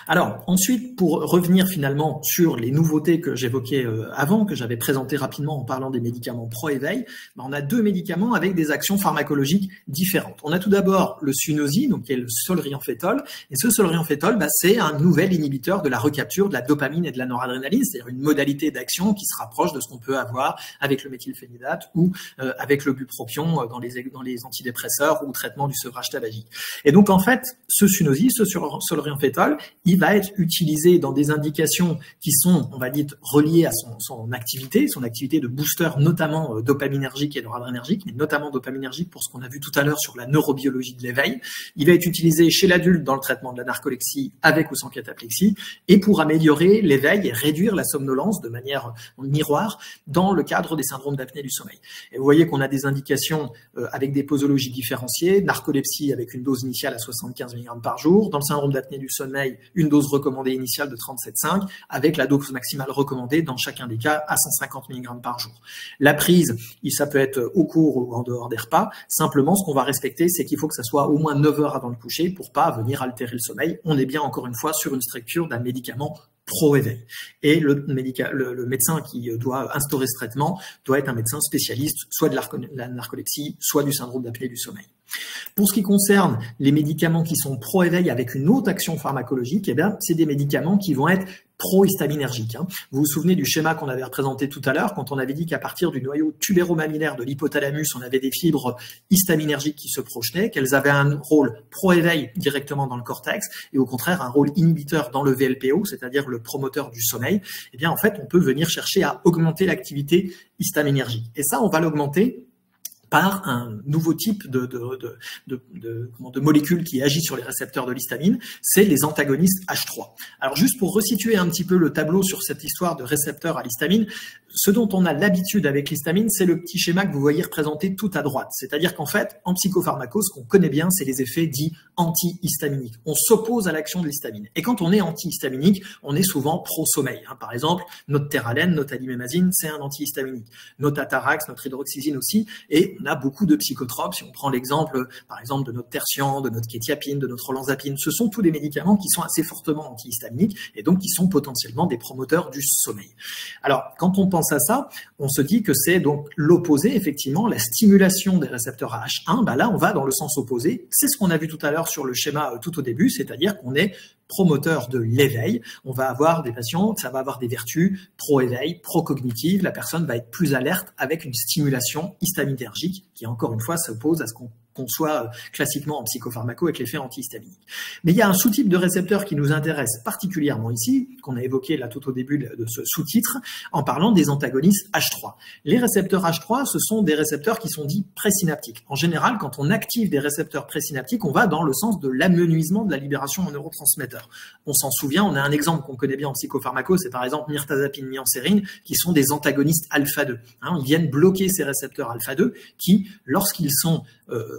Alors ensuite, pour revenir finalement sur les nouveautés que j'évoquais avant, que j'avais présentées rapidement en parlant des médicaments pro-éveil, on a deux médicaments avec des actions pharmacologiques différentes. On a tout d'abord le Sunosi, donc qui est le solriamfétol, et ce solriamfétol, c'est un nouvel inhibiteur de la recapture de la dopamine et de la noradrénaline, c'est-à-dire une modalité d'action qui se rapproche de ce qu'on peut avoir avec le méthylphénidate ou avec le bupropion dans les antidépresseurs ou traitement du sevrage tabagique. Et donc en fait, ce Sunosi, ce solriamfétol, il va être utilisé dans des indications qui sont, on va dire, reliées à son activité de booster, notamment dopaminergique et noradrénergique, mais notamment dopaminergique pour ce qu'on a vu tout à l'heure sur la neurobiologie de l'éveil. Il va être utilisé chez l'adulte dans le traitement de la narcolepsie avec ou sans cataplexie et pour améliorer l'éveil et réduire la somnolence de manière miroir dans le cadre des syndromes d'apnée du sommeil. Et vous voyez qu'on a des indications avec des posologies différenciées, narcolepsie avec une dose initiale à 75 mg par jour, dans le syndrome d'apnée du sommeil, une dose recommandée initiale de 37,5 avec la dose maximale recommandée dans chacun des cas à 150 mg par jour. La prise, ça peut être au cours ou en dehors des repas. Simplement, ce qu'on va respecter, c'est qu'il faut que ça soit au moins 9 heures avant le coucher pour pas venir altérer le sommeil. On est bien, encore une fois, sur une structure d'un médicament pro-éveil. Et le médecin qui doit instaurer ce traitement doit être un médecin spécialiste, soit de la narcolepsie, soit du syndrome d'apnée du sommeil. Pour ce qui concerne les médicaments qui sont pro-éveil avec une autre action pharmacologique, eh bien, c'est des médicaments qui vont être pro-histaminergiques. Vous vous souvenez du schéma qu'on avait représenté tout à l'heure, quand on avait dit qu'à partir du noyau tubéro-mammalaire de l'hypothalamus, on avait des fibres histaminergiques qui se projetaient, qu'elles avaient un rôle pro-éveil directement dans le cortex, et au contraire un rôle inhibiteur dans le VLPO, c'est-à-dire le promoteur du sommeil. Eh bien, en fait, on peut venir chercher à augmenter l'activité histaminergique. Et ça, on va l'augmenter par un nouveau type de molécule qui agit sur les récepteurs de l'histamine, c'est les antagonistes H3. Alors juste pour resituer un petit peu le tableau sur cette histoire de récepteurs à l'histamine, ce dont on a l'habitude avec l'histamine, c'est le petit schéma que vous voyez représenté tout à droite. C'est-à-dire qu'en fait, en psychopharmaco, ce qu'on connaît bien, c'est les effets dits antihistaminiques. On s'oppose à l'action de l'histamine. Et quand on est antihistaminique, on est souvent pro-sommeil. Par exemple, notre terralène, notre alimémazine, c'est un antihistaminique. Notre atarax, notre hydroxyzine aussi. Et on a beaucoup de psychotropes. Si on prend l'exemple, par exemple, de notre tertian, de notre kétiapine, de notre olanzapine, ce sont tous des médicaments qui sont assez fortement antihistaminiques et donc qui sont potentiellement des promoteurs du sommeil. Alors, quand on pense à ça, on se dit que c'est donc l'opposé, effectivement, la stimulation des récepteurs à H1, là on va dans le sens opposé. C'est ce qu'on a vu tout à l'heure sur le schéma tout au début, c'est-à-dire qu'on est promoteur de l'éveil. On va avoir des patients, ça va avoir des vertus pro-éveil, pro-cognitive. La personne va être plus alerte avec une stimulation histaminergique qui, encore une fois, s'oppose à ce qu'on conçoit classiquement en psychopharmaco avec l'effet antihistaminique. Mais il y a un sous-type de récepteur qui nous intéresse particulièrement ici, qu'on a évoqué là tout au début de ce sous-titre, en parlant des antagonistes H3. Les récepteurs H3, ce sont des récepteurs qui sont dits présynaptiques. En général, quand on active des récepteurs présynaptiques, on va dans le sens de l'amenuisement de la libération en neurotransmetteurs. On s'en souvient, on a un exemple qu'on connaît bien en psychopharmaco, c'est par exemple mirtazapine, miancérine, qui sont des antagonistes alpha-2. Ils viennent bloquer ces récepteurs alpha-2 qui, lorsqu'ils sont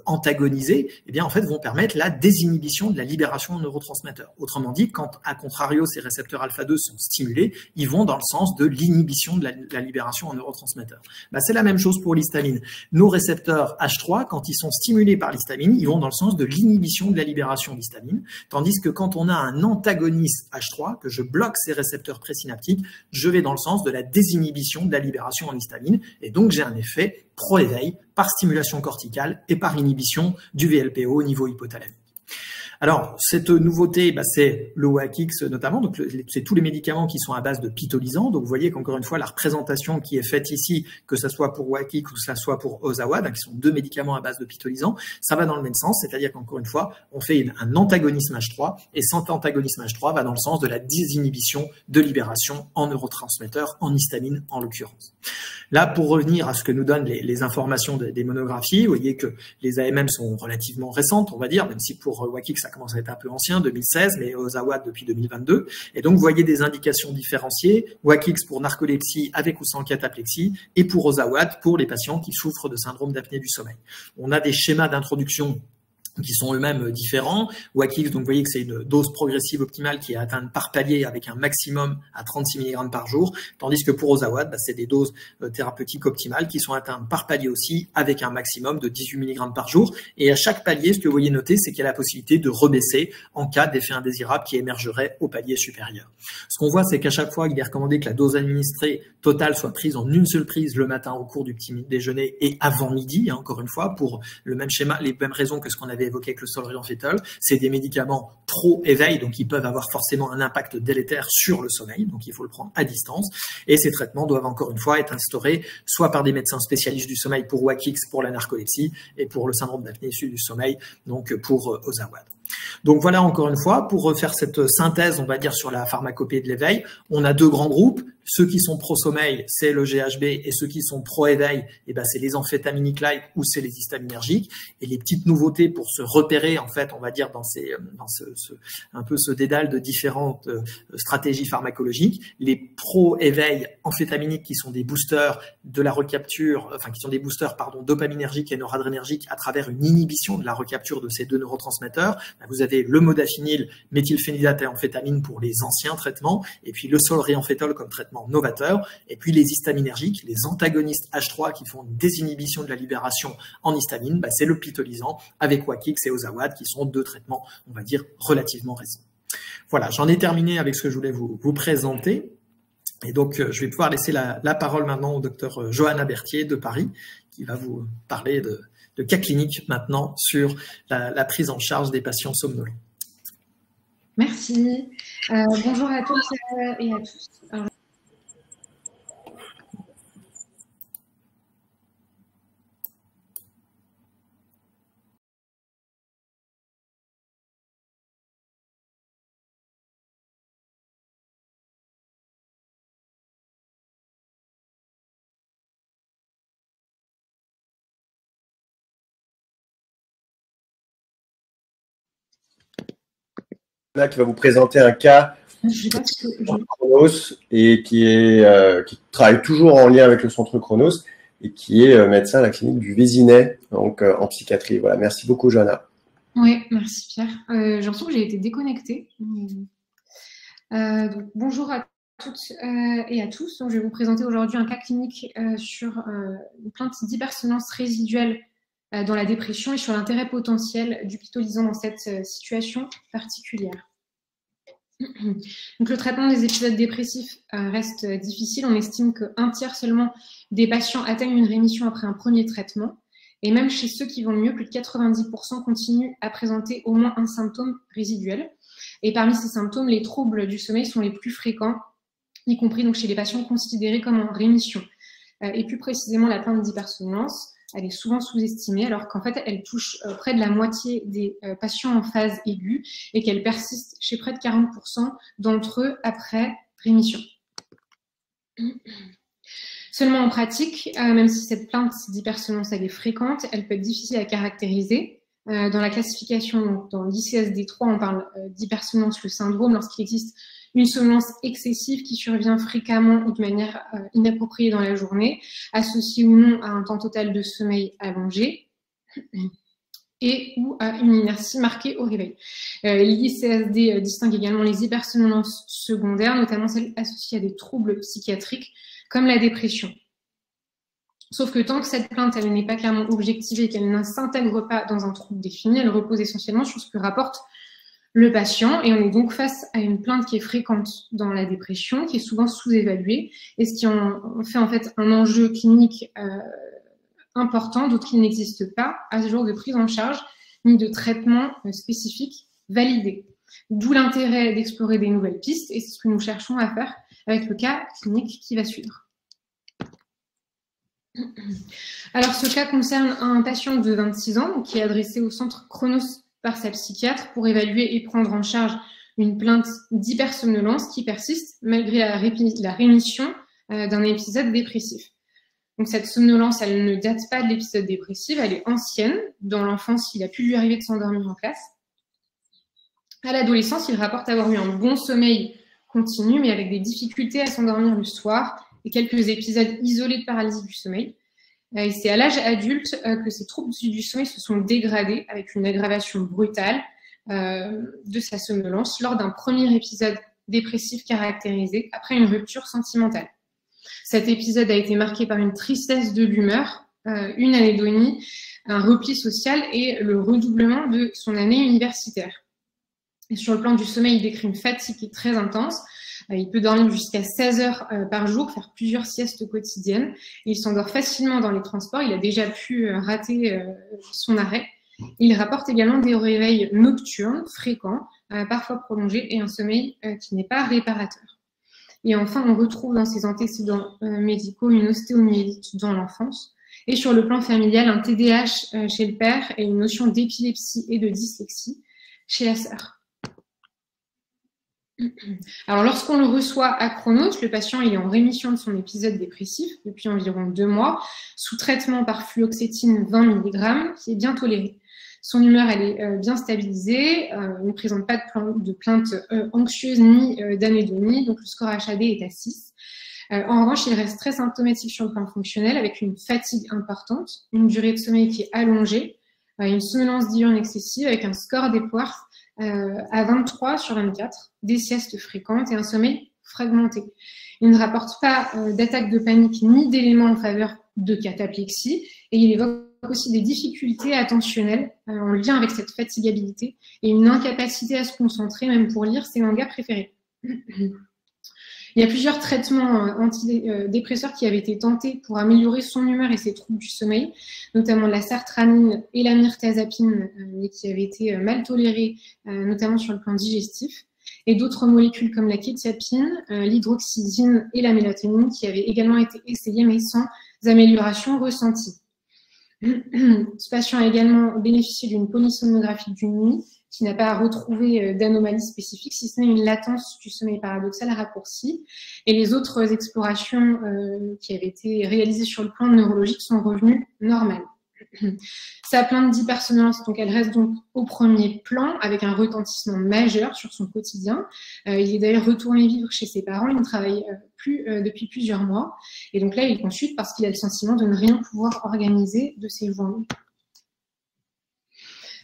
antagonisés, eh bien en fait vont permettre la désinhibition de la libération en neurotransmetteurs. Autrement dit, quand à contrario ces récepteurs alpha-2 sont stimulés, ils vont dans le sens de l'inhibition de la libération en neurotransmetteurs. C'est la même chose pour l'histamine. Nos récepteurs H3, quand ils sont stimulés par l'histamine, ils vont dans le sens de l'inhibition de la libération d'histamine, tandis que quand on a un antagoniste H3, que je bloque ces récepteurs présynaptiques, je vais dans le sens de la désinhibition de la libération en histamine, et donc j'ai un effet pro-éveil par stimulation corticale et par inhibition du VLPO au niveau hypothalamique. Alors, cette nouveauté, c'est le WAKIX notamment, donc c'est tous les médicaments qui sont à base de pitolisant. Donc, vous voyez qu'encore une fois, la représentation qui est faite ici, que ce soit pour WAKIX ou que ce soit pour Ozawad, qui sont deux médicaments à base de pitolisant, ça va dans le même sens, c'est-à-dire qu'encore une fois, on fait un antagonisme H3, et cet antagonisme H3 va dans le sens de la désinhibition de libération en neurotransmetteurs, en histamine en l'occurrence. Là, pour revenir à ce que nous donnent les informations des monographies, vous voyez que les AMM sont relativement récentes, on va dire, même si pour WAKIX, ça commence à être un peu ancien, 2016, mais Ozawad depuis 2022. Et donc, vous voyez des indications différenciées, WAKIX pour narcolepsie avec ou sans cataplexie, et pour Ozawad pour les patients qui souffrent de syndrome d'apnée du sommeil. On a des schémas d'introduction qui sont eux-mêmes différents. WAKIX, donc vous voyez que c'est une dose progressive optimale qui est atteinte par palier avec un maximum à 36 mg par jour, tandis que pour Ozawad, c'est des doses thérapeutiques optimales qui sont atteintes par palier aussi avec un maximum de 18 mg par jour. Et à chaque palier, ce que vous voyez noter, c'est qu'il y a la possibilité de rebaisser en cas d'effet indésirable qui émergerait au palier supérieur. Ce qu'on voit, c'est qu'à chaque fois, il est recommandé que la dose administrée totale soit prise en une seule prise le matin au cours du petit déjeuner et avant midi, encore une fois, pour le même schéma, les mêmes raisons que ce qu'on avait évoqué avec le solriamfétol. C'est des médicaments trop éveil, donc ils peuvent avoir forcément un impact délétère sur le sommeil, donc il faut le prendre à distance. Et ces traitements doivent encore une fois être instaurés soit par des médecins spécialistes du sommeil pour WAKIX, pour la narcolepsie, et pour le syndrome d'apnée du sommeil, donc pour Ozawad. Donc voilà, encore une fois, pour refaire cette synthèse, on va dire, sur la pharmacopée de l'éveil, on a deux grands groupes. Ceux qui sont pro-sommeil, c'est le GHB, et ceux qui sont pro-éveil, c'est les amphétaminiques-like ou c'est les histaminergiques. Et les petites nouveautés pour se repérer, en fait, on va dire, dans un peu ce dédale de différentes stratégies pharmacologiques. Les pro-éveil amphétaminiques qui sont des boosters de la recapture, qui sont des boosters, dopaminergiques et noradrénergiques à travers une inhibition de la recapture de ces deux neurotransmetteurs. Vous avez le modafinil, méthylphénidate et amphétamine pour les anciens traitements, et puis le solriamfétol comme traitement novateur, et puis les histaminergiques, les antagonistes H3 qui font une désinhibition de la libération en histamine, c'est le pitolisant avec WAKIX et Ozawad qui sont deux traitements, on va dire, relativement récents. Voilà, j'en ai terminé avec ce que je voulais vous présenter. Et donc, je vais pouvoir laisser la parole maintenant au docteur Johanna Berthier de Paris, qui va vous parler de cas cliniques maintenant sur la prise en charge des patients somnolents. Merci. Bonjour à tous et à tous. Alors, Johanna qui va vous présenter un cas Chronos et qui travaille toujours en lien avec le centre Chronos et qui est médecin à la clinique du Vésinet, donc en psychiatrie. Voilà, merci beaucoup Johanna. Oui, merci Pierre. J'ai l'impression que j'ai été déconnectée. Donc, bonjour à toutes et à tous. Donc, je vais vous présenter aujourd'hui un cas clinique sur une plainte d'hypersomnolence résiduelle dans la dépression et sur l'intérêt potentiel du pitolisant dans cette situation particulière. Donc, le traitement des épisodes dépressifs reste difficile. On estime qu'un tiers seulement des patients atteignent une rémission après un premier traitement. Et même chez ceux qui vont le mieux, plus de 90% continuent à présenter au moins un symptôme résiduel. Et parmi ces symptômes, les troubles du sommeil sont les plus fréquents, y compris donc chez les patients considérés comme en rémission. Et plus précisément, la plainte d'hypersomnolence, elle est souvent sous-estimée, alors qu'en fait, elle touche près de la moitié des patients en phase aiguë et qu'elle persiste chez près de 40% d'entre eux après rémission. Seulement en pratique, même si cette plainte d'hypersomnolence elle est fréquente, elle peut être difficile à caractériser. Dans la classification, donc dans l'ICSD-3, on parle d'hypersomnolence, le syndrome, lorsqu'il existe une somnolence excessive qui survient fréquemment ou de manière inappropriée dans la journée, associée ou non à un temps total de sommeil allongé et ou à une inertie marquée au réveil. L'ICSD distingue également les hypersomnolences secondaires, notamment celles associées à des troubles psychiatriques, comme la dépression. Sauf que tant que cette plainte elle n'est pas clairement objectivée, qu'elle ne s'intègre pas dans un trouble défini, elle repose essentiellement sur ce que rapporte le patient. Et on est donc face à une plainte qui est fréquente dans la dépression, qui est souvent sous-évaluée, et ce qui en fait en fait un enjeu clinique important, d'autres qui n'existent pas à ce jour de prise en charge, ni de traitement spécifique validé. D'où l'intérêt d'explorer des nouvelles pistes, et c'est ce que nous cherchons à faire avec le cas clinique qui va suivre. Alors, ce cas concerne un patient de 26 ans qui est adressé au centre Chronos par sa psychiatre pour évaluer et prendre en charge une plainte d'hypersomnolence qui persiste malgré la rémission d'un épisode dépressif. Donc, cette somnolence, elle ne date pas de l'épisode dépressif, elle est ancienne. Dans l'enfance, il a pu lui arriver de s'endormir en classe. À l'adolescence, il rapporte avoir eu un bon sommeil continu, mais avec des difficultés à s'endormir le soir et quelques épisodes isolés de paralysie du sommeil. Et c'est à l'âge adulte que ces troubles du sommeil se sont dégradés avec une aggravation brutale de sa somnolence lors d'un premier épisode dépressif caractérisé après une rupture sentimentale. Cet épisode a été marqué par une tristesse de l'humeur, une anédonie, un repli social et le redoublement de son année universitaire. Et sur le plan du sommeil, il décrit une fatigue qui est très intense. Il peut dormir jusqu'à 16 heures par jour, faire plusieurs siestes quotidiennes. Il s'endort facilement dans les transports. Il a déjà pu rater son arrêt. Il rapporte également des réveils nocturnes fréquents, parfois prolongés, et un sommeil qui n'est pas réparateur. Et enfin, on retrouve dans ses antécédents médicaux une ostéomyélite dans l'enfance. Et sur le plan familial, un TDAH chez le père et une notion d'épilepsie et de dyslexie chez la sœur. Alors, lorsqu'on le reçoit à Chronos, le patient il est en rémission de son épisode dépressif depuis environ 2 mois, sous traitement par fluoxétine 20 mg, qui est bien toléré. Son humeur elle est bien stabilisée, il ne présente pas de plainte anxieuse ni d'anédonie, donc le score HAD est à 6. En revanche, il reste très symptomatique sur le plan fonctionnel, avec une fatigue importante, une durée de sommeil qui est allongée, une somnolence diurne excessive, avec un score d'Epworth à 23 sur 24, des siestes fréquentes et un sommeil fragmenté. Il ne rapporte pas d'attaque de panique ni d'éléments en faveur de cataplexie et il évoque aussi des difficultés attentionnelles en lien avec cette fatigabilité et une incapacité à se concentrer même pour lire ses mangas préférés. Il y a plusieurs traitements antidépresseurs qui avaient été tentés pour améliorer son humeur et ses troubles du sommeil, notamment la sertraline et la mirtazapine, mais qui avaient été mal tolérés, notamment sur le plan digestif, et d'autres molécules comme la quetiapine, l'hydroxyzine et la mélatonine qui avaient également été essayées, mais sans amélioration ressentie. Ce patient a également bénéficié d'une polysomnographie d'une nuit qui n'a pas retrouvé d'anomalies spécifiques, si ce n'est une latence du sommeil paradoxal raccourci. Et les autres explorations qui avaient été réalisées sur le plan neurologique sont revenues normales. Sa plainte d'hypersomnolence, donc elle reste donc au premier plan avec un retentissement majeur sur son quotidien. Il est d'ailleurs retourné vivre chez ses parents, il ne travaille plus depuis plusieurs mois. Et donc là, il consulte parce qu'il a le sentiment de ne rien pouvoir organiser de ses journées.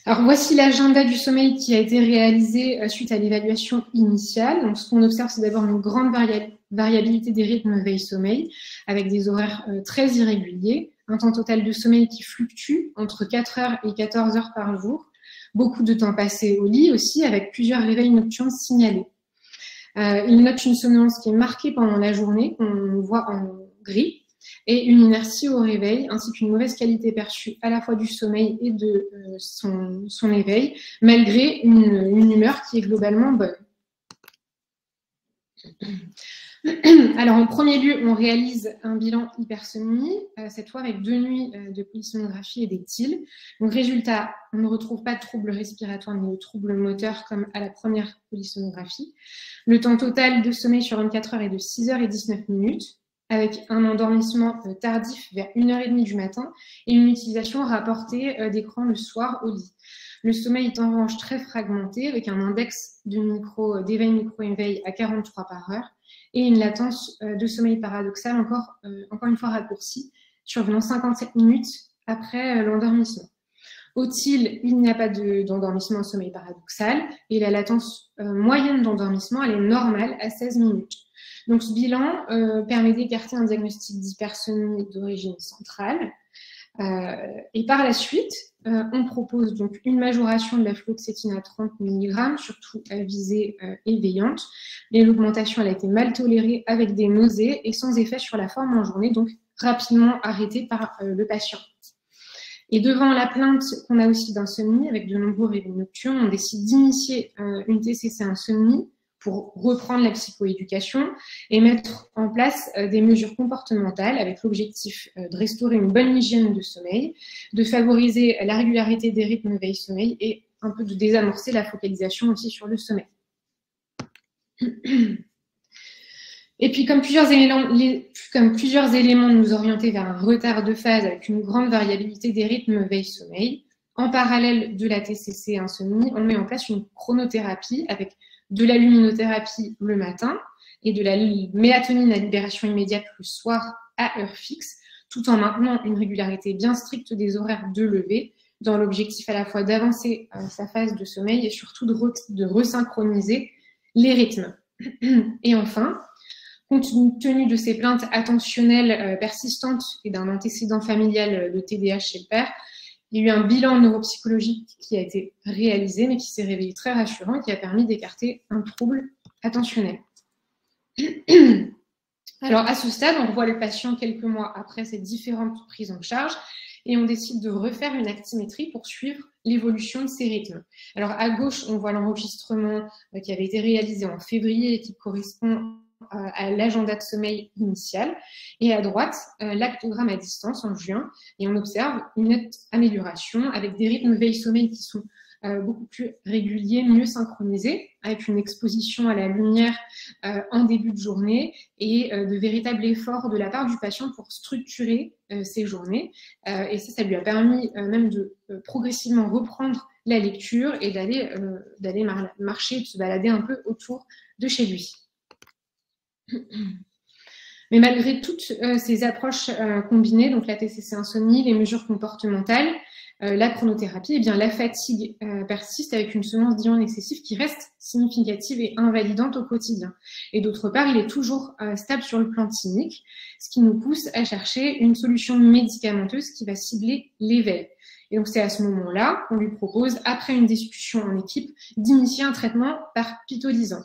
Alors voici l'agenda du sommeil qui a été réalisé suite à l'évaluation initiale. Donc ce qu'on observe, c'est d'abord une grande variabilité des rythmes veille-sommeil avec des horaires très irréguliers, un temps total de sommeil qui fluctue entre 4 heures et 14 heures par jour, beaucoup de temps passé au lit aussi avec plusieurs réveils nocturnes signalés. Il note une somnolence qui est marquée pendant la journée, qu'on voit en gris, et une inertie au réveil, ainsi qu'une mauvaise qualité perçue à la fois du sommeil et de son éveil, malgré une humeur qui est globalement bonne. Alors, en premier lieu, on réalise un bilan hypersomnie, cette fois avec 2 nuits de polysonographie et des TIL. Donc, résultat, on ne retrouve pas de troubles respiratoires ni de troubles moteurs comme à la première polysonographie. Le temps total de sommeil sur 24 heures est de 6 heures et 19 minutes, avec un endormissement tardif vers 1h30 du matin et une utilisation rapportée d'écran le soir au lit. Le sommeil est en revanche très fragmenté, avec un index d'éveil micro-éveil à 43 par heure et une latence de sommeil paradoxale encore une fois raccourcie, survenant 57 minutes après l'endormissement. Au-t-il, il n'y a pas d'endormissement au sommeil paradoxal et la latence moyenne d'endormissement, elle est normale à 16 minutes. Donc ce bilan permet d'écarter un diagnostic d'hypersomnie d'origine centrale. Et par la suite, on propose donc une majoration de la fluoxétine à 30 mg, surtout à visée éveillante. Mais l'augmentation, elle a été mal tolérée avec des nausées et sans effet sur la forme en journée, donc rapidement arrêtée par le patient. Et devant la plainte qu'on a aussi d'insomnie, avec de nombreux réveils nocturnes, on décide d'initier une TCC insomnie pour reprendre la psychoéducation et mettre en place des mesures comportementales avec l'objectif de restaurer une bonne hygiène de sommeil, de favoriser la régularité des rythmes veille-sommeil et un peu de désamorcer la focalisation aussi sur le sommeil. Et puis, comme plusieurs éléments nous orientaient vers un retard de phase avec une grande variabilité des rythmes veille-sommeil, en parallèle de la TCC insomnie, on met en place une chronothérapie avec de la luminothérapie le matin et de la mélatonine à libération immédiate le soir à heure fixe, tout en maintenant une régularité bien stricte des horaires de lever, dans l'objectif à la fois d'avancer sa phase de sommeil et surtout de resynchroniser les rythmes. Et enfin, compte tenu de ces plaintes attentionnelles persistantes et d'un antécédent familial de TDAH chez le père, il y a eu un bilan neuropsychologique qui a été réalisé, mais qui s'est révélé très rassurant et qui a permis d'écarter un trouble attentionnel. Alors, à ce stade, on revoit le patient quelques mois après ces différentes prises en charge et on décide de refaire une actimétrie pour suivre l'évolution de ces rythmes. Alors, à gauche, on voit l'enregistrement qui avait été réalisé en février et qui correspond à l'agenda de sommeil initial, et à droite, l'actogramme à distance en juin, et on observe une nette amélioration avec des rythmes veille-sommeil qui sont beaucoup plus réguliers, mieux synchronisés, avec une exposition à la lumière en début de journée et de véritables efforts de la part du patient pour structurer ses journées. Et ça lui a permis même de progressivement reprendre la lecture et d'aller marcher, de se balader un peu autour de chez lui. Mais malgré toutes ces approches combinées, donc la TCC insomnie, les mesures comportementales, la chronothérapie, eh bien, la fatigue persiste avec une somnolence d'ion excessive qui reste significative et invalidante au quotidien. Et d'autre part, il est toujours stable sur le plan clinique, ce qui nous pousse à chercher une solution médicamenteuse qui va cibler l'éveil. Et donc, c'est à ce moment-là qu'on lui propose, après une discussion en équipe, d'initier un traitement par pitolisant.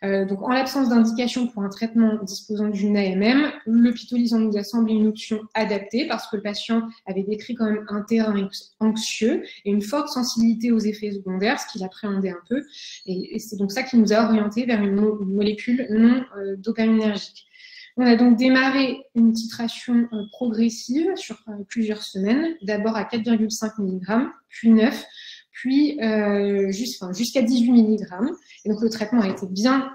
Donc, en l'absence d'indication pour un traitement disposant d'une AMM, le pitolisant nous a semblé une option adaptée parce que le patient avait décrit quand même un terrain anxieux et une forte sensibilité aux effets secondaires, ce qu'il appréhendait un peu. Et c'est donc ça qui nous a orienté vers une molécule non dopaminergique. On a donc démarré une titration progressive sur plusieurs semaines, d'abord à 4,5 mg, puis 9, puis jusqu'à 18 mg. Et donc, le traitement a été bien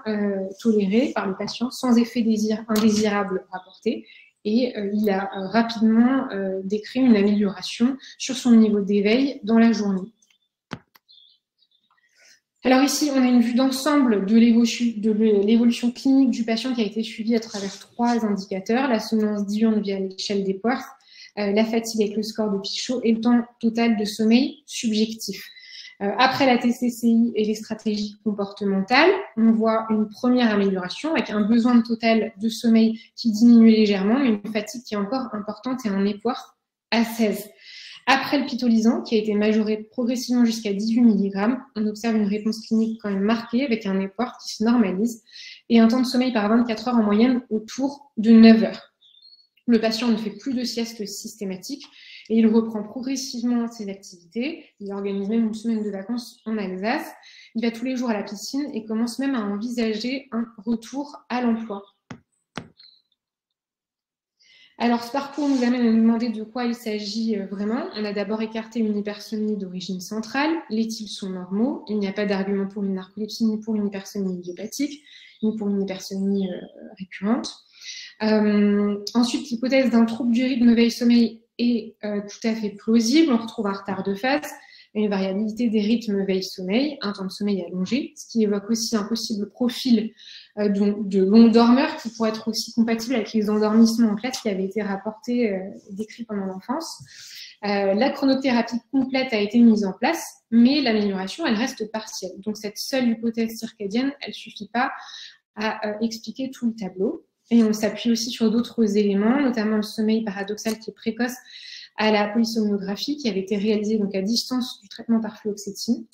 toléré par le patient, sans effet indésirable rapporté. et il a rapidement décrit une amélioration sur son niveau d'éveil dans la journée. Alors ici, on a une vue d'ensemble de l'évolution clinique du patient qui a été suivie à travers 3 indicateurs, la somnolence diurne via l'échelle d'Epworth, la fatigue avec le score de Pichot et le temps total de sommeil subjectif. Après la TCCI et les stratégies comportementales, on voit une première amélioration avec un besoin total de sommeil qui diminue légèrement, mais une fatigue qui est encore importante et un Epworth à 16. Après le pitolisant, qui a été majoré progressivement jusqu'à 18 mg, on observe une réponse clinique quand même marquée avec un Epworth qui se normalise et un temps de sommeil par 24 heures en moyenne autour de 9 heures. Le patient ne fait plus de sieste systématique et il reprend progressivement ses activités. Il organise même une semaine de vacances en Alsace. Il va tous les jours à la piscine et commence même à envisager un retour à l'emploi. Alors, ce parcours nous amène à nous demander de quoi il s'agit vraiment. On a d'abord écarté une hypersomnie d'origine centrale. Les types sont normaux. Il n'y a pas d'argument pour une narcolepsie, ni pour une hypersomnie idiopathique, ni pour une hypersomnie récurrente. Ensuite, l'hypothèse d'un trouble du rythme veille-sommeil est tout à fait plausible. On retrouve un retard de phase, une variabilité des rythmes veille-sommeil, un temps de sommeil allongé, ce qui évoque aussi un possible profil de long dormeur qui pourrait être aussi compatible avec les endormissements en classe qui avaient été rapportés et décrits pendant l'enfance. La chronothérapie complète a été mise en place, mais l'amélioration, elle reste partielle. Donc cette seule hypothèse circadienne, elle ne suffit pas à expliquer tout le tableau. Et on s'appuie aussi sur d'autres éléments, notamment le sommeil paradoxal qui est précoce à la polysomnographie qui avait été réalisée donc à distance du traitement par fluoxétine.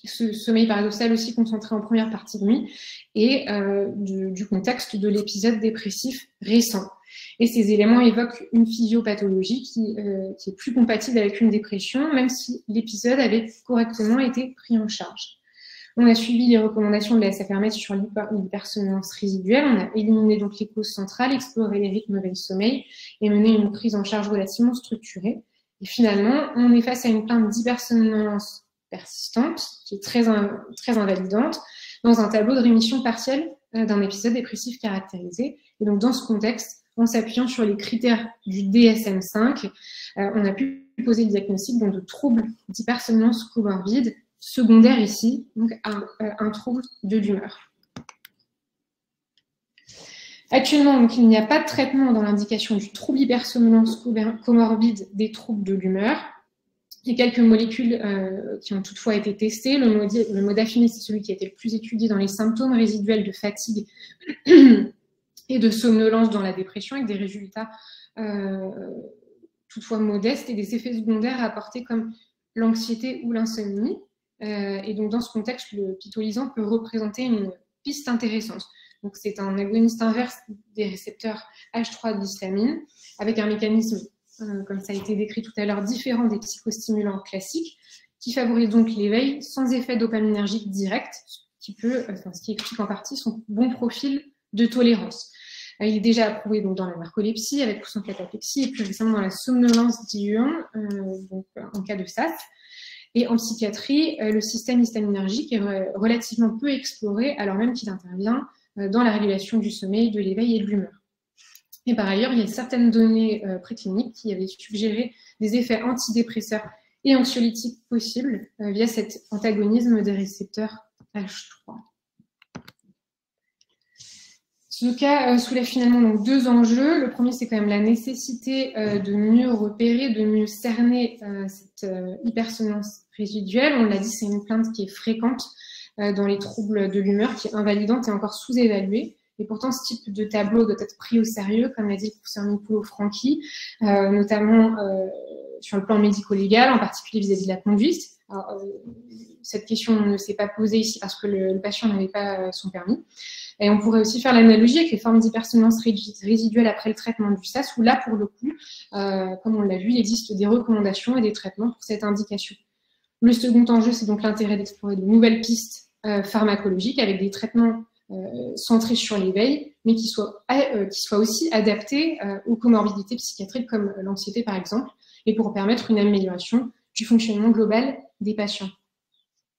Ce sommeil paradoxal aussi concentré en première partie de nuit et du contexte de l'épisode dépressif récent. Et ces éléments évoquent une physiopathologie qui est plus compatible avec une dépression, même si l'épisode avait correctement été pris en charge. On a suivi les recommandations de la SFRMS sur l'hypersomnolence résiduelle. On a éliminé donc les causes centrales, exploré les rythmes veille-sommeil et mené une prise en charge relativement structurée. Et finalement, on est face à une plainte d'hypersomnolence persistante, qui est très invalidante, dans un tableau de rémission partielle d'un épisode dépressif caractérisé. Et donc, dans ce contexte, en s'appuyant sur les critères du DSM-5, on a pu poser le diagnostic donc, de troubles d'hypersomnolence comorbide, secondaire ici, donc un trouble de l'humeur. Actuellement, donc, il n'y a pas de traitement dans l'indication du trouble hypersomnolence comorbide des troubles de l'humeur. Il y a quelques molécules qui ont toutefois été testées. Le modafinil, c'est celui qui a été le plus étudié dans les symptômes résiduels de fatigue et de somnolence dans la dépression, avec des résultats toutefois modestes et des effets secondaires rapportés comme l'anxiété ou l'insomnie. Et donc, dans ce contexte, le pitolisant peut représenter une piste intéressante. Donc, c'est un agoniste inverse des récepteurs H3 d'histamine, avec un mécanisme, comme ça a été décrit tout à l'heure, différent des psychostimulants classiques, qui favorise donc l'éveil sans effet dopaminergique direct, ce qui explique en partie son bon profil de tolérance. Il est déjà approuvé donc, dans la narcolepsie, avec ou sans cataplexie, et plus récemment dans la somnolence diurne, donc en cas de SAS. Et en psychiatrie, le système histaminergique est relativement peu exploré, alors même qu'il intervient dans la régulation du sommeil, de l'éveil et de l'humeur. Et par ailleurs, il y a certaines données précliniques qui avaient suggéré des effets antidépresseurs et anxiolytiques possibles via cet antagonisme des récepteurs H3. Ce cas soulève finalement donc 2 enjeux. Le premier, c'est quand même la nécessité de mieux repérer, de mieux cerner cette hypersomnolence résiduelle. On l'a dit, c'est une plainte qui est fréquente dans les troubles de l'humeur, qui est invalidante et encore sous-évaluée. Et pourtant, ce type de tableau doit être pris au sérieux, comme l'a dit le professeur Nicolas Franchi, notamment sur le plan médico-légal, en particulier vis-à-vis de la conduite. Alors, cette question ne s'est pas posée ici parce que le patient n'avait pas son permis. Et on pourrait aussi faire l'analogie avec les formes d'hypersomnolence résiduelle après le traitement du SAS, où là, pour le coup, comme on l'a vu, il existe des recommandations et des traitements pour cette indication. Le second enjeu, c'est donc l'intérêt d'explorer de nouvelles pistes pharmacologiques avec des traitements centrés sur l'éveil, mais qui soient aussi adaptés aux comorbidités psychiatriques comme l'anxiété par exemple, et pour permettre une amélioration du fonctionnement global des patients.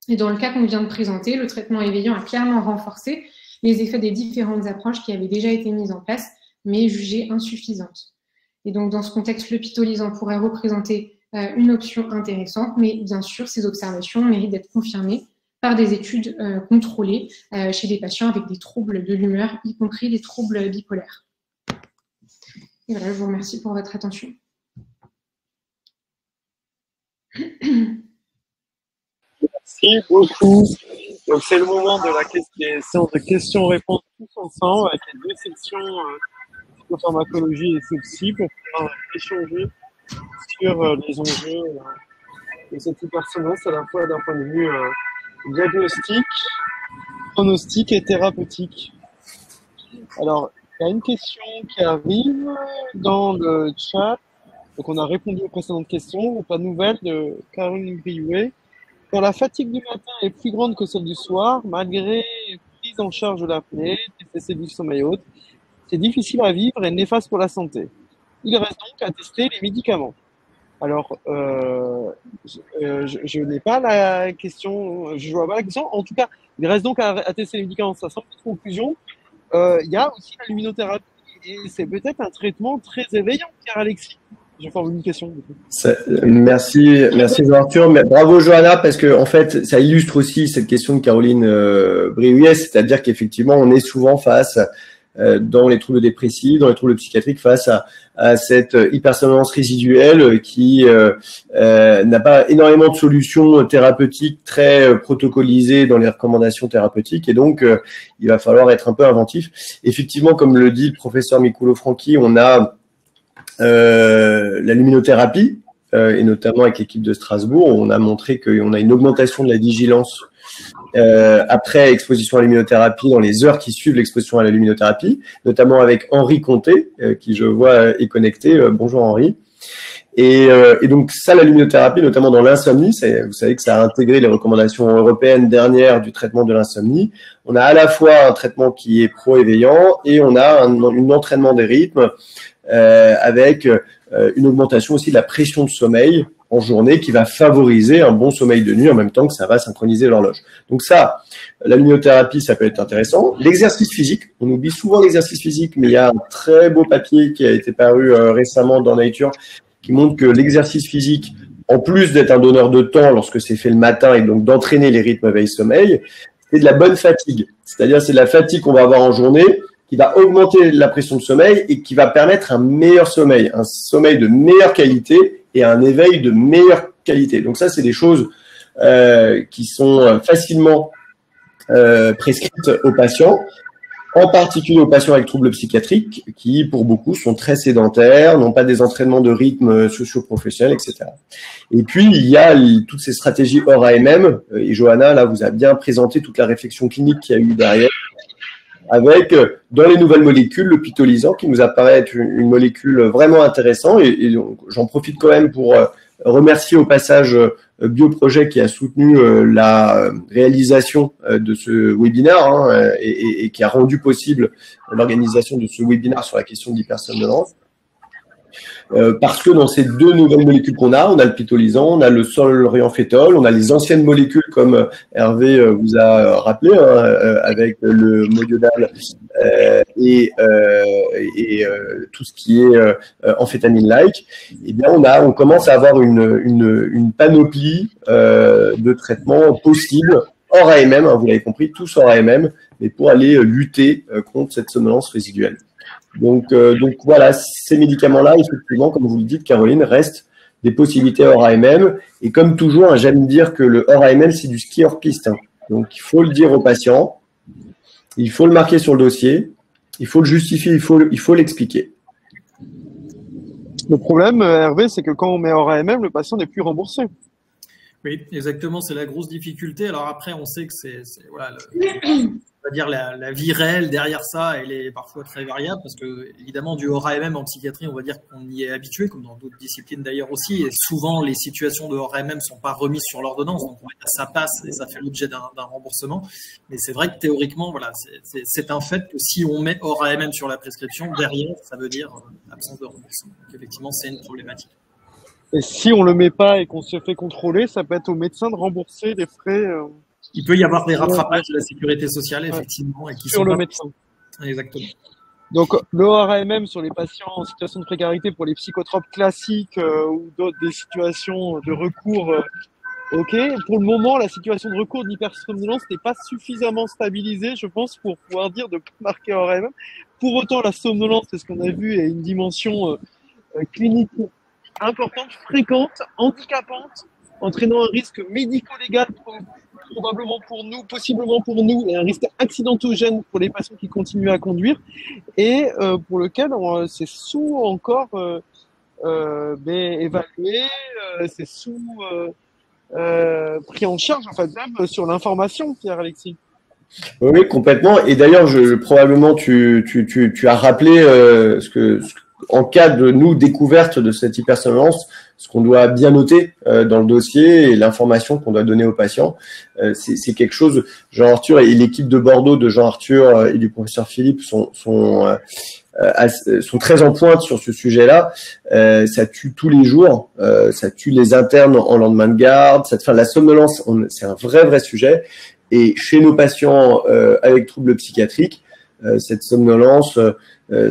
Et dans le cas qu'on vient de présenter, le traitement éveillant a clairement renforcé les effets des différentes approches qui avaient déjà été mises en place, mais jugée insuffisante. Et donc, dans ce contexte, le pitolisant pourrait représenter une option intéressante, mais bien sûr, ces observations méritent d'être confirmées par des études contrôlées chez des patients avec des troubles de l'humeur, y compris des troubles bipolaires. Et voilà, je vous remercie pour votre attention. Merci beaucoup. Donc, c'est le moment de des séances de questions-réponses tous ensemble avec les deux sections psychopharmacologie et psy pour pouvoir échanger sur les enjeux de cette hypersomnolence à la fois d'un point de vue diagnostic, pronostic et thérapeutique. Alors, il y a une question qui arrive dans le chat. Donc, on a répondu aux précédentes questions. Pas de nouvelles de Caroline Briouet. Quand la fatigue du matin est plus grande que celle du soir, malgré prise en charge de l'apnée, TCC du sommeil haute, c'est difficile à vivre et néfaste pour la santé. Il reste donc à tester les médicaments. Alors, je n'ai pas la question, je vois pas la question. En tout cas, il reste donc à tester les médicaments. Ça sera une conclusion. Il y a aussi la luminothérapie et c'est peut-être un traitement très éveillant, Pierre-Alexis. Je formule une question. Merci Jean-Arthur. Bravo Johanna, parce que en fait, ça illustre aussi cette question de Caroline Briouillet, c'est-à-dire qu'effectivement, on est souvent face dans les troubles dépressifs, dans les troubles psychiatriques, face à cette hypersomnolence résiduelle qui n'a pas énormément de solutions thérapeutiques très protocolisées dans les recommandations thérapeutiques, et donc il va falloir être un peu inventif. Effectivement, comme le dit le professeur Micoulo-Franchi, on a la luminothérapie, et notamment avec l'équipe de Strasbourg, on a montré qu'on a une augmentation de la vigilance après exposition à la luminothérapie dans les heures qui suivent l'exposition à la luminothérapie, notamment avec Henri Comté, qui je vois est connecté. Bonjour Henri. Et donc ça, la luminothérapie, notamment dans l'insomnie, vous savez que ça a intégré les recommandations européennes dernières du traitement de l'insomnie. On a à la fois un traitement qui est pro-éveillant et on a un entraînement des rythmes avec une augmentation aussi de la pression de sommeil en journée qui va favoriser un bon sommeil de nuit en même temps que ça va synchroniser l'horloge. Donc ça, la luminothérapie, ça peut être intéressant. L'exercice physique, on oublie souvent l'exercice physique, mais il y a un très beau papier qui a été paru récemment dans Nature qui montre que l'exercice physique, en plus d'être un donneur de temps lorsque c'est fait le matin et donc d'entraîner les rythmes veille-sommeil, c'est de la bonne fatigue. C'est-à-dire c'est de la fatigue qu'on va avoir en journée qui va augmenter la pression de sommeil et qui va permettre un meilleur sommeil, un sommeil de meilleure qualité et un éveil de meilleure qualité. Donc ça, c'est des choses qui sont facilement prescrites aux patients, en particulier aux patients avec troubles psychiatriques qui, pour beaucoup, sont très sédentaires, n'ont pas des entraînements de rythme socio-professionnels, etc. Et puis, il y a toutes ces stratégies hors AMM, et Johanna, là, vous a bien présenté toute la réflexion clinique qu'il y a eu derrière, avec, dans les nouvelles molécules, le pitolisant, qui nous apparaît être une molécule vraiment intéressante. Et j'en profite quand même pour remercier au passage Bioprojet qui a soutenu la réalisation de ce webinaire et qui a rendu possible l'organisation de ce webinaire sur la question de l'hypersomnolence. Parce que dans ces deux nouvelles molécules qu'on a, on a le pitolisant, on a le solriamfétol, on a les anciennes molécules comme Hervé vous a rappelé, avec le modiodal et tout ce qui est amphétamine-like. Eh bien, on commence à avoir une panoplie de traitements possibles hors AMM, vous l'avez compris, tous hors AMM, mais pour aller lutter contre cette somnolence résiduelle. Donc voilà, ces médicaments-là, effectivement, comme vous le dites, Caroline, restent des possibilités hors AMM. Et comme toujours, j'aime dire que le hors AMM, c'est du ski hors piste. Donc il faut le dire aux patients, il faut le marquer sur le dossier, il faut le justifier, il faut l'expliquer. Le problème, Hervé, c'est que quand on met hors AMM, le patient n'est plus remboursé. Oui, exactement, c'est la grosse difficulté. Alors après, on sait que voilà, on va dire la vie réelle derrière ça, elle est parfois très variable parce que évidemment du hors AMM en psychiatrie, on va dire qu'on y est habitué, comme dans d'autres disciplines d'ailleurs aussi. Et souvent, les situations de hors AMM ne sont pas remises sur l'ordonnance, donc ça passe et ça fait l'objet d'un remboursement. Mais c'est vrai que théoriquement, voilà, c'est un fait que si on met hors AMM sur la prescription, derrière, ça veut dire absence de remboursement. Donc effectivement, c'est une problématique. Et si on ne le met pas et qu'on se fait contrôler, ça peut être au médecin de rembourser des frais. Il peut y avoir des rattrapages de la sécurité sociale, effectivement. Et qui sur le médecin. Exactement. Donc, le RAMM sur les patients en situation de précarité pour les psychotropes classiques ou d'autres des situations de recours, ok. Pour le moment, la situation de recours d'hypersomnolence n'est pas suffisamment stabilisée, je pense, pour pouvoir dire de marquer RAMM. Pour autant, la somnolence, c'est ce qu'on a vu, est une dimension clinique importante, fréquente, handicapante, entraînant un risque médico-légal probablement pour nous, possiblement pour nous, et un risque accidentogène pour les patients qui continuent à conduire, et pour lequel c'est sous encore évalué, c'est sous pris en charge en fait même sur l'information, Pierre-Alexis. Oui, complètement. Et d'ailleurs, probablement tu as rappelé en cas de découverte de cette hypersomnolence, ce qu'on doit bien noter dans le dossier et l'information qu'on doit donner aux patients. C'est quelque chose. Jean Arthur et l'équipe de Bordeaux de Jean Arthur et du professeur Philippe sont très en pointe sur ce sujet-là. Ça tue tous les jours, ça tue les internes en lendemain de garde. La somnolence, c'est un vrai sujet. Et chez nos patients avec troubles psychiatriques, cette somnolence,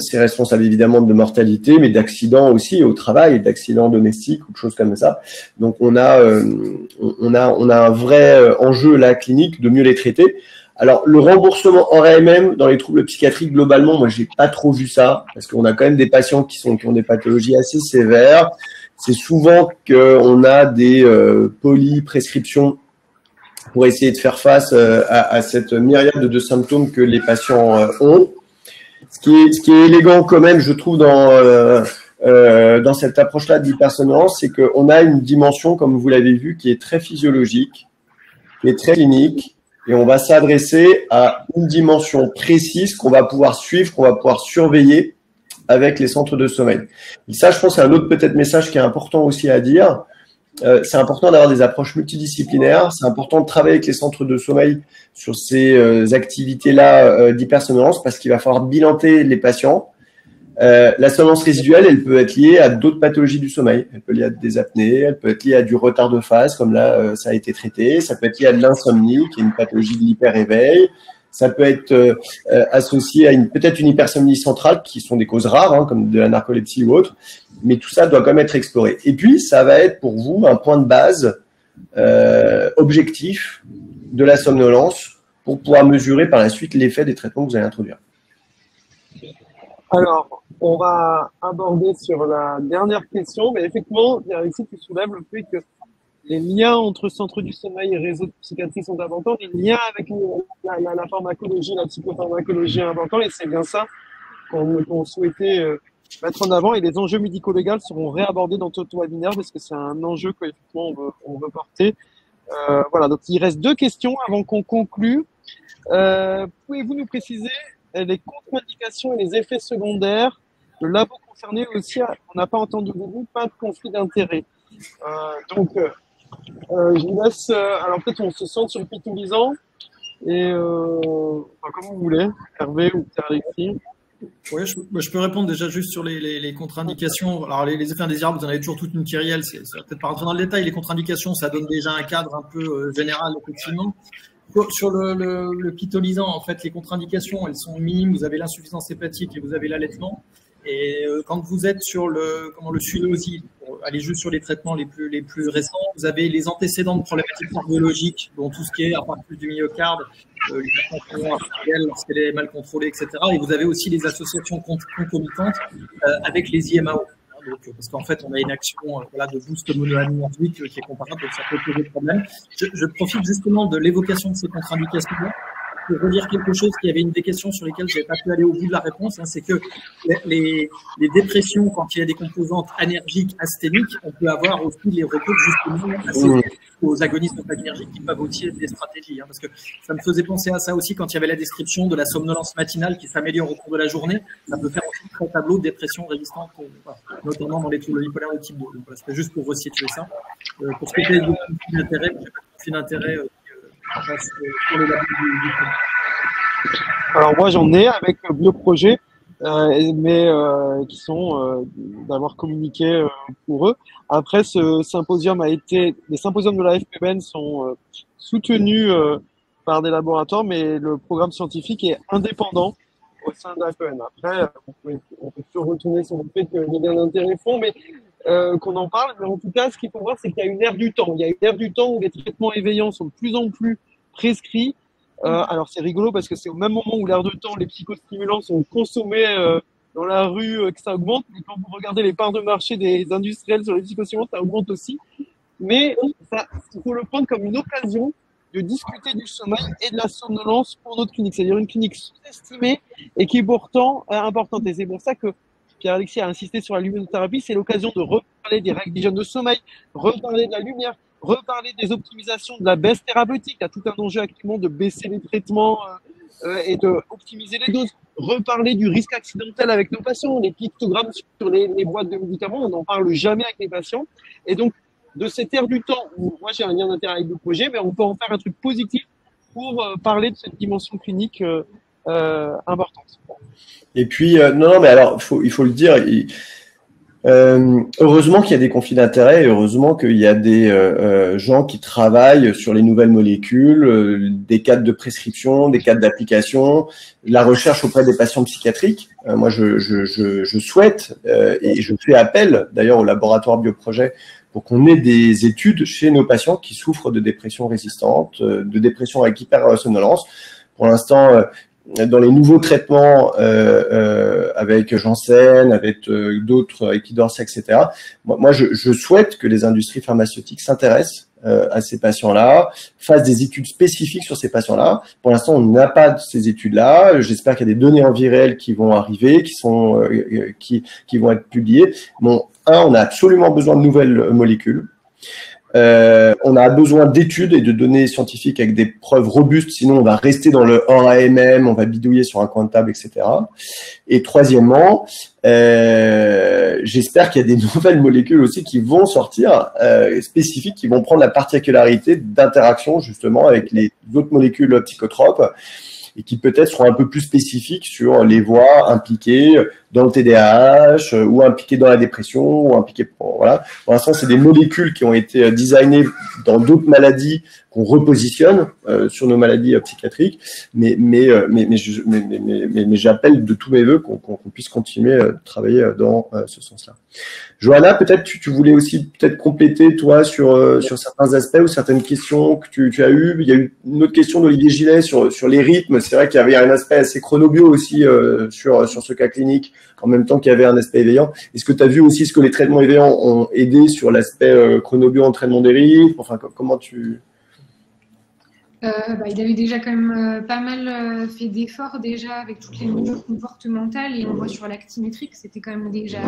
c'est responsable évidemment de mortalité, mais d'accidents aussi au travail, d'accidents domestiques ou de choses comme ça. Donc on a un vrai enjeu là clinique de mieux les traiter. Alors le remboursement en RAMM dans les troubles psychiatriques globalement, moi j'ai pas trop vu ça parce qu'on a quand même des patients qui ont des pathologies assez sévères. C'est souvent qu'on a des polyprescriptions pour essayer de faire face à cette myriade de symptômes que les patients ont. Ce qui est élégant quand même, je trouve, dans cette approche-là d'hypersomnolence, c'est qu'on a une dimension, comme vous l'avez vu, qui est très physiologique, qui est très clinique, et on va s'adresser à une dimension précise qu'on va pouvoir suivre, qu'on va pouvoir surveiller avec les centres de sommeil. Et ça, je pense, c'est un autre peut-être message qui est important aussi à dire. C'est important d'avoir des approches multidisciplinaires. C'est important de travailler avec les centres de sommeil sur ces activités-là d'hypersomnolence parce qu'il va falloir bilanter les patients. La somnolence résiduelle, elle peut être liée à d'autres pathologies du sommeil. Elle peut être liée à des apnées, elle peut être liée à du retard de phase, comme là, ça a été traité. Ça peut être lié à de l'insomnie, qui est une pathologie de l'hyper-éveil. Ça peut être associé à peut-être une hypersomnie centrale, qui sont des causes rares, hein, comme de la narcolepsie ou autre. Mais tout ça doit quand même être exploré. Et puis, ça va être pour vous un point de base objectif de la somnolence pour pouvoir mesurer par la suite l'effet des traitements que vous allez introduire. Alors, on va aborder sur la dernière question, mais effectivement, ici, tu soulèves le fait que les liens entre centre du sommeil et réseau de psychiatrie sont importants, les liens avec la pharmacologie, la psychopharmacologie est important, et c'est bien ça qu'on souhaitait mettre en avant, et les enjeux médico-légaux seront réabordés dans notre webinaire parce que c'est un enjeu qu'effectivement on veut porter. Voilà, donc il reste 2 questions avant qu'on conclue. Pouvez-vous nous préciser les contre-indications et les effets secondaires? Le labo concerné aussi, on n'a pas entendu beaucoup, pas de conflit d'intérêt. Donc, je vous laisse. Alors peut-être on se sent sur le pitolisant et enfin, comme vous voulez, Hervé ou Pierre-Alexis. Oui, je peux répondre déjà juste sur les contre-indications. Alors, les effets indésirables, vous en avez toujours toute une kyrielle. Ça va peut-être pas rentrer dans le détail. Les contre-indications, ça donne déjà un cadre un peu général, effectivement. Sur le pitolisant, en fait, les contre-indications, elles sont minimes. Vous avez l'insuffisance hépatique et vous avez l'allaitement. Et quand vous êtes sur le Sulozil, pour aller juste sur les traitements les plus récents, vous avez les antécédents de problématiques cardiologiques, dont tout ce qui est infarctus du myocarde, l'hypertension artérielle lorsqu'elle est mal contrôlée, etc. Et vous avez aussi les associations concomitantes avec les IMAO. Donc, parce qu'en fait, on a une action de boost monoaminergique qui est comparable, donc ça peut poser problème. Je profite justement de l'évocation de ces contre-indications-là pour redire quelque chose qui avait une des questions sur lesquelles je n'avais pas pu aller au bout de la réponse, hein, c'est que les dépressions, quand il y a des composantes anergiques, asthéniques, on peut avoir aussi les recours justement aux agonistes antagonergiques qui peuvent aussi être des stratégies. Hein, parce que ça me faisait penser à ça aussi quand il y avait la description de la somnolence matinale qui s'améliore au cours de la journée. Ça peut faire aussi un tableau de dépression résistante, notamment dans les troubles bipolaires de type 2. Donc, voilà, c'était juste pour resituer ça. Pour ce qui était du conflit d'intérêt, j'ai pas de conflit d'intérêt. Alors moi j'en ai avec Bioprojet, mais qui sont d'avoir communiqué pour eux. Après ce symposium les symposiums de la FPBN sont soutenus par des laboratoires, mais le programme scientifique est indépendant au sein d'Appen. Après, on peut toujours retourner sur le fait que les gains d'intérêt font, mais qu'on en parle. Mais en tout cas, ce qu'il faut voir, c'est qu'il y a une ère du temps. Il y a une ère du temps où les traitements éveillants sont de plus en plus prescrits. Alors, c'est rigolo parce que c'est au même moment où l'ère de temps, les psychostimulants sont consommés dans la rue, que ça augmente. Mais quand vous regardez les parts de marché des industriels sur les psychostimulants, ça augmente aussi. Mais ça, il faut le prendre comme une occasion de discuter du sommeil et de la somnolence pour notre clinique. C'est-à-dire une clinique sous-estimée et qui est pourtant importante. Et c'est pour ça que Pierre-Alexis a insisté sur la luminothérapie. C'est l'occasion de reparler des règles d'hygiène de sommeil, reparler de la lumière, reparler des optimisations de la baisse thérapeutique. Il y a tout un enjeu actuellement de baisser les traitements et de optimiser les doses. Reparler du risque accidentel avec nos patients, les pictogrammes sur les boîtes de médicaments, on n'en parle jamais avec les patients. Et donc, de cette ère du temps où moi j'ai un lien d'intérêt avec le projet, mais on peut en faire un truc positif pour parler de cette dimension clinique importante. Et puis, non, mais alors, il faut le dire, heureusement qu'il y a des conflits d'intérêts, et heureusement qu'il y a des gens qui travaillent sur les nouvelles molécules, des cadres de prescription, des cadres d'application, la recherche auprès des patients psychiatriques. Moi, je souhaite, et je fais appel d'ailleurs au laboratoire Bioprojet, pour qu'on ait des études chez nos patients qui souffrent de dépression résistante, de dépression avec hypersomnolence. Pour l'instant, dans les nouveaux traitements avec Janssen, avec d'autres, avec Idorsia, etc., moi je souhaite que les industries pharmaceutiques s'intéressent à ces patients-là, fassent des études spécifiques sur ces patients-là. Pour l'instant, on n'a pas de ces études-là. J'espère qu'il y a des données en vie réelle qui vont arriver, qui vont être publiées. Bon, on a absolument besoin de nouvelles molécules. On a besoin d'études et de données scientifiques avec des preuves robustes, sinon on va rester dans le hors AMM, on va bidouiller sur un coin de table, etc. Et troisièmement, j'espère qu'il y a des nouvelles molécules aussi qui vont sortir, spécifiques, qui vont prendre la particularité d'interaction justement avec les autres molécules psychotropes et qui peut-être seront un peu plus spécifiques sur les voies impliquées dans le TDAH ou impliquées dans la dépression ou impliquées, voilà. Pour l'instant, c'est des molécules qui ont été designées dans d'autres maladies qu'on repositionne sur nos maladies psychiatriques, mais j'appelle de tous mes voeux qu'on puisse continuer de travailler dans ce sens-là. Johanna, peut-être tu voulais aussi peut-être compléter toi sur certains aspects ou certaines questions que tu as eues. Il y a eu une autre question d'Olivier Gillet sur les rythmes. C'est vrai qu'il y avait un aspect assez chronobio aussi sur ce cas clinique, en même temps qu'il y avait un aspect éveillant. Est-ce que tu as vu aussi ce que les traitements éveillants ont aidé sur l'aspect chronobio, entraînement des rythmes? Enfin, comment tu… Il avait déjà quand même pas mal fait d'efforts déjà avec toutes les mesures comportementales, et on voit sur l'actimétrie que c'était quand même déjà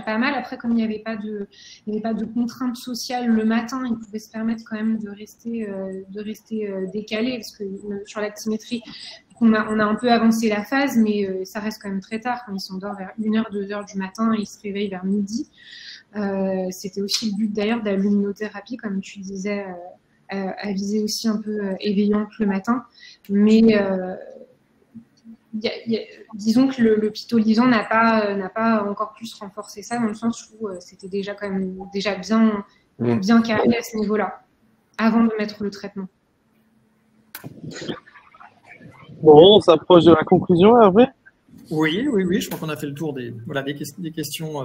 pas mal. Après, comme il n'y avait pas de contraintes sociales le matin, il pouvait se permettre quand même de rester décalé, parce que sur l'actimétrie, on a un peu avancé la phase, mais ça reste quand même très tard. Quand ils s'endort vers 1h, 2h du matin, ils se réveillent vers midi. C'était aussi le but d'ailleurs de la luminothérapie, comme tu disais, à viser aussi un peu éveillante le matin. Mais disons que le pitolisant n'a pas encore plus renforcé ça, dans le sens où c'était déjà quand même bien carré à ce niveau-là, avant de mettre le traitement. Bon, on s'approche de la conclusion, Hervé. Oui, je crois qu'on a fait le tour des questions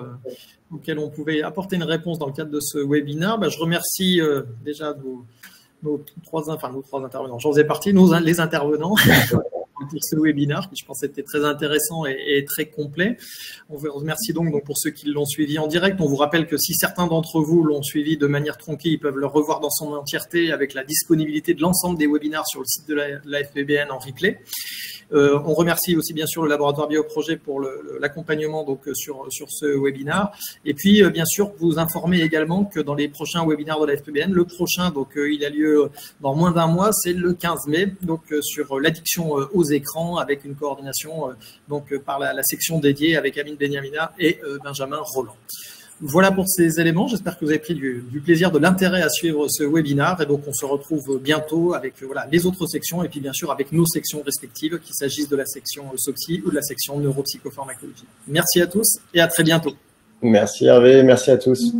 auxquelles on pouvait apporter une réponse dans le cadre de ce webinaire. Je remercie déjà nos trois intervenants. J'en faisais partie, les intervenants pour ce webinaire, qui je pense était très intéressant et très complet. On vous remercie donc pour ceux qui l'ont suivi en direct. On vous rappelle que si certains d'entre vous l'ont suivi de manière tronquée, ils peuvent le revoir dans son entièreté avec la disponibilité de l'ensemble des webinaires sur le site de la FPBN en replay. On remercie aussi bien sûr le laboratoire Bioprojet pour l'accompagnement sur ce webinaire. Et puis bien sûr vous informer également que dans les prochains webinaires de la FPBN, le prochain il a lieu dans moins d'un mois, c'est le 15 mai, sur l'addiction aux écrans, avec une coordination par la section dédiée avec Amine Benyamina et Benjamin Roland. Voilà pour ces éléments. J'espère que vous avez pris du plaisir, de l'intérêt à suivre ce webinaire. Et donc, on se retrouve bientôt avec les autres sections et puis bien sûr avec nos sections respectives, qu'il s'agisse de la section SOPSI ou de la section neuropsychopharmacologie. Merci à tous et à très bientôt. Merci Hervé, merci à tous.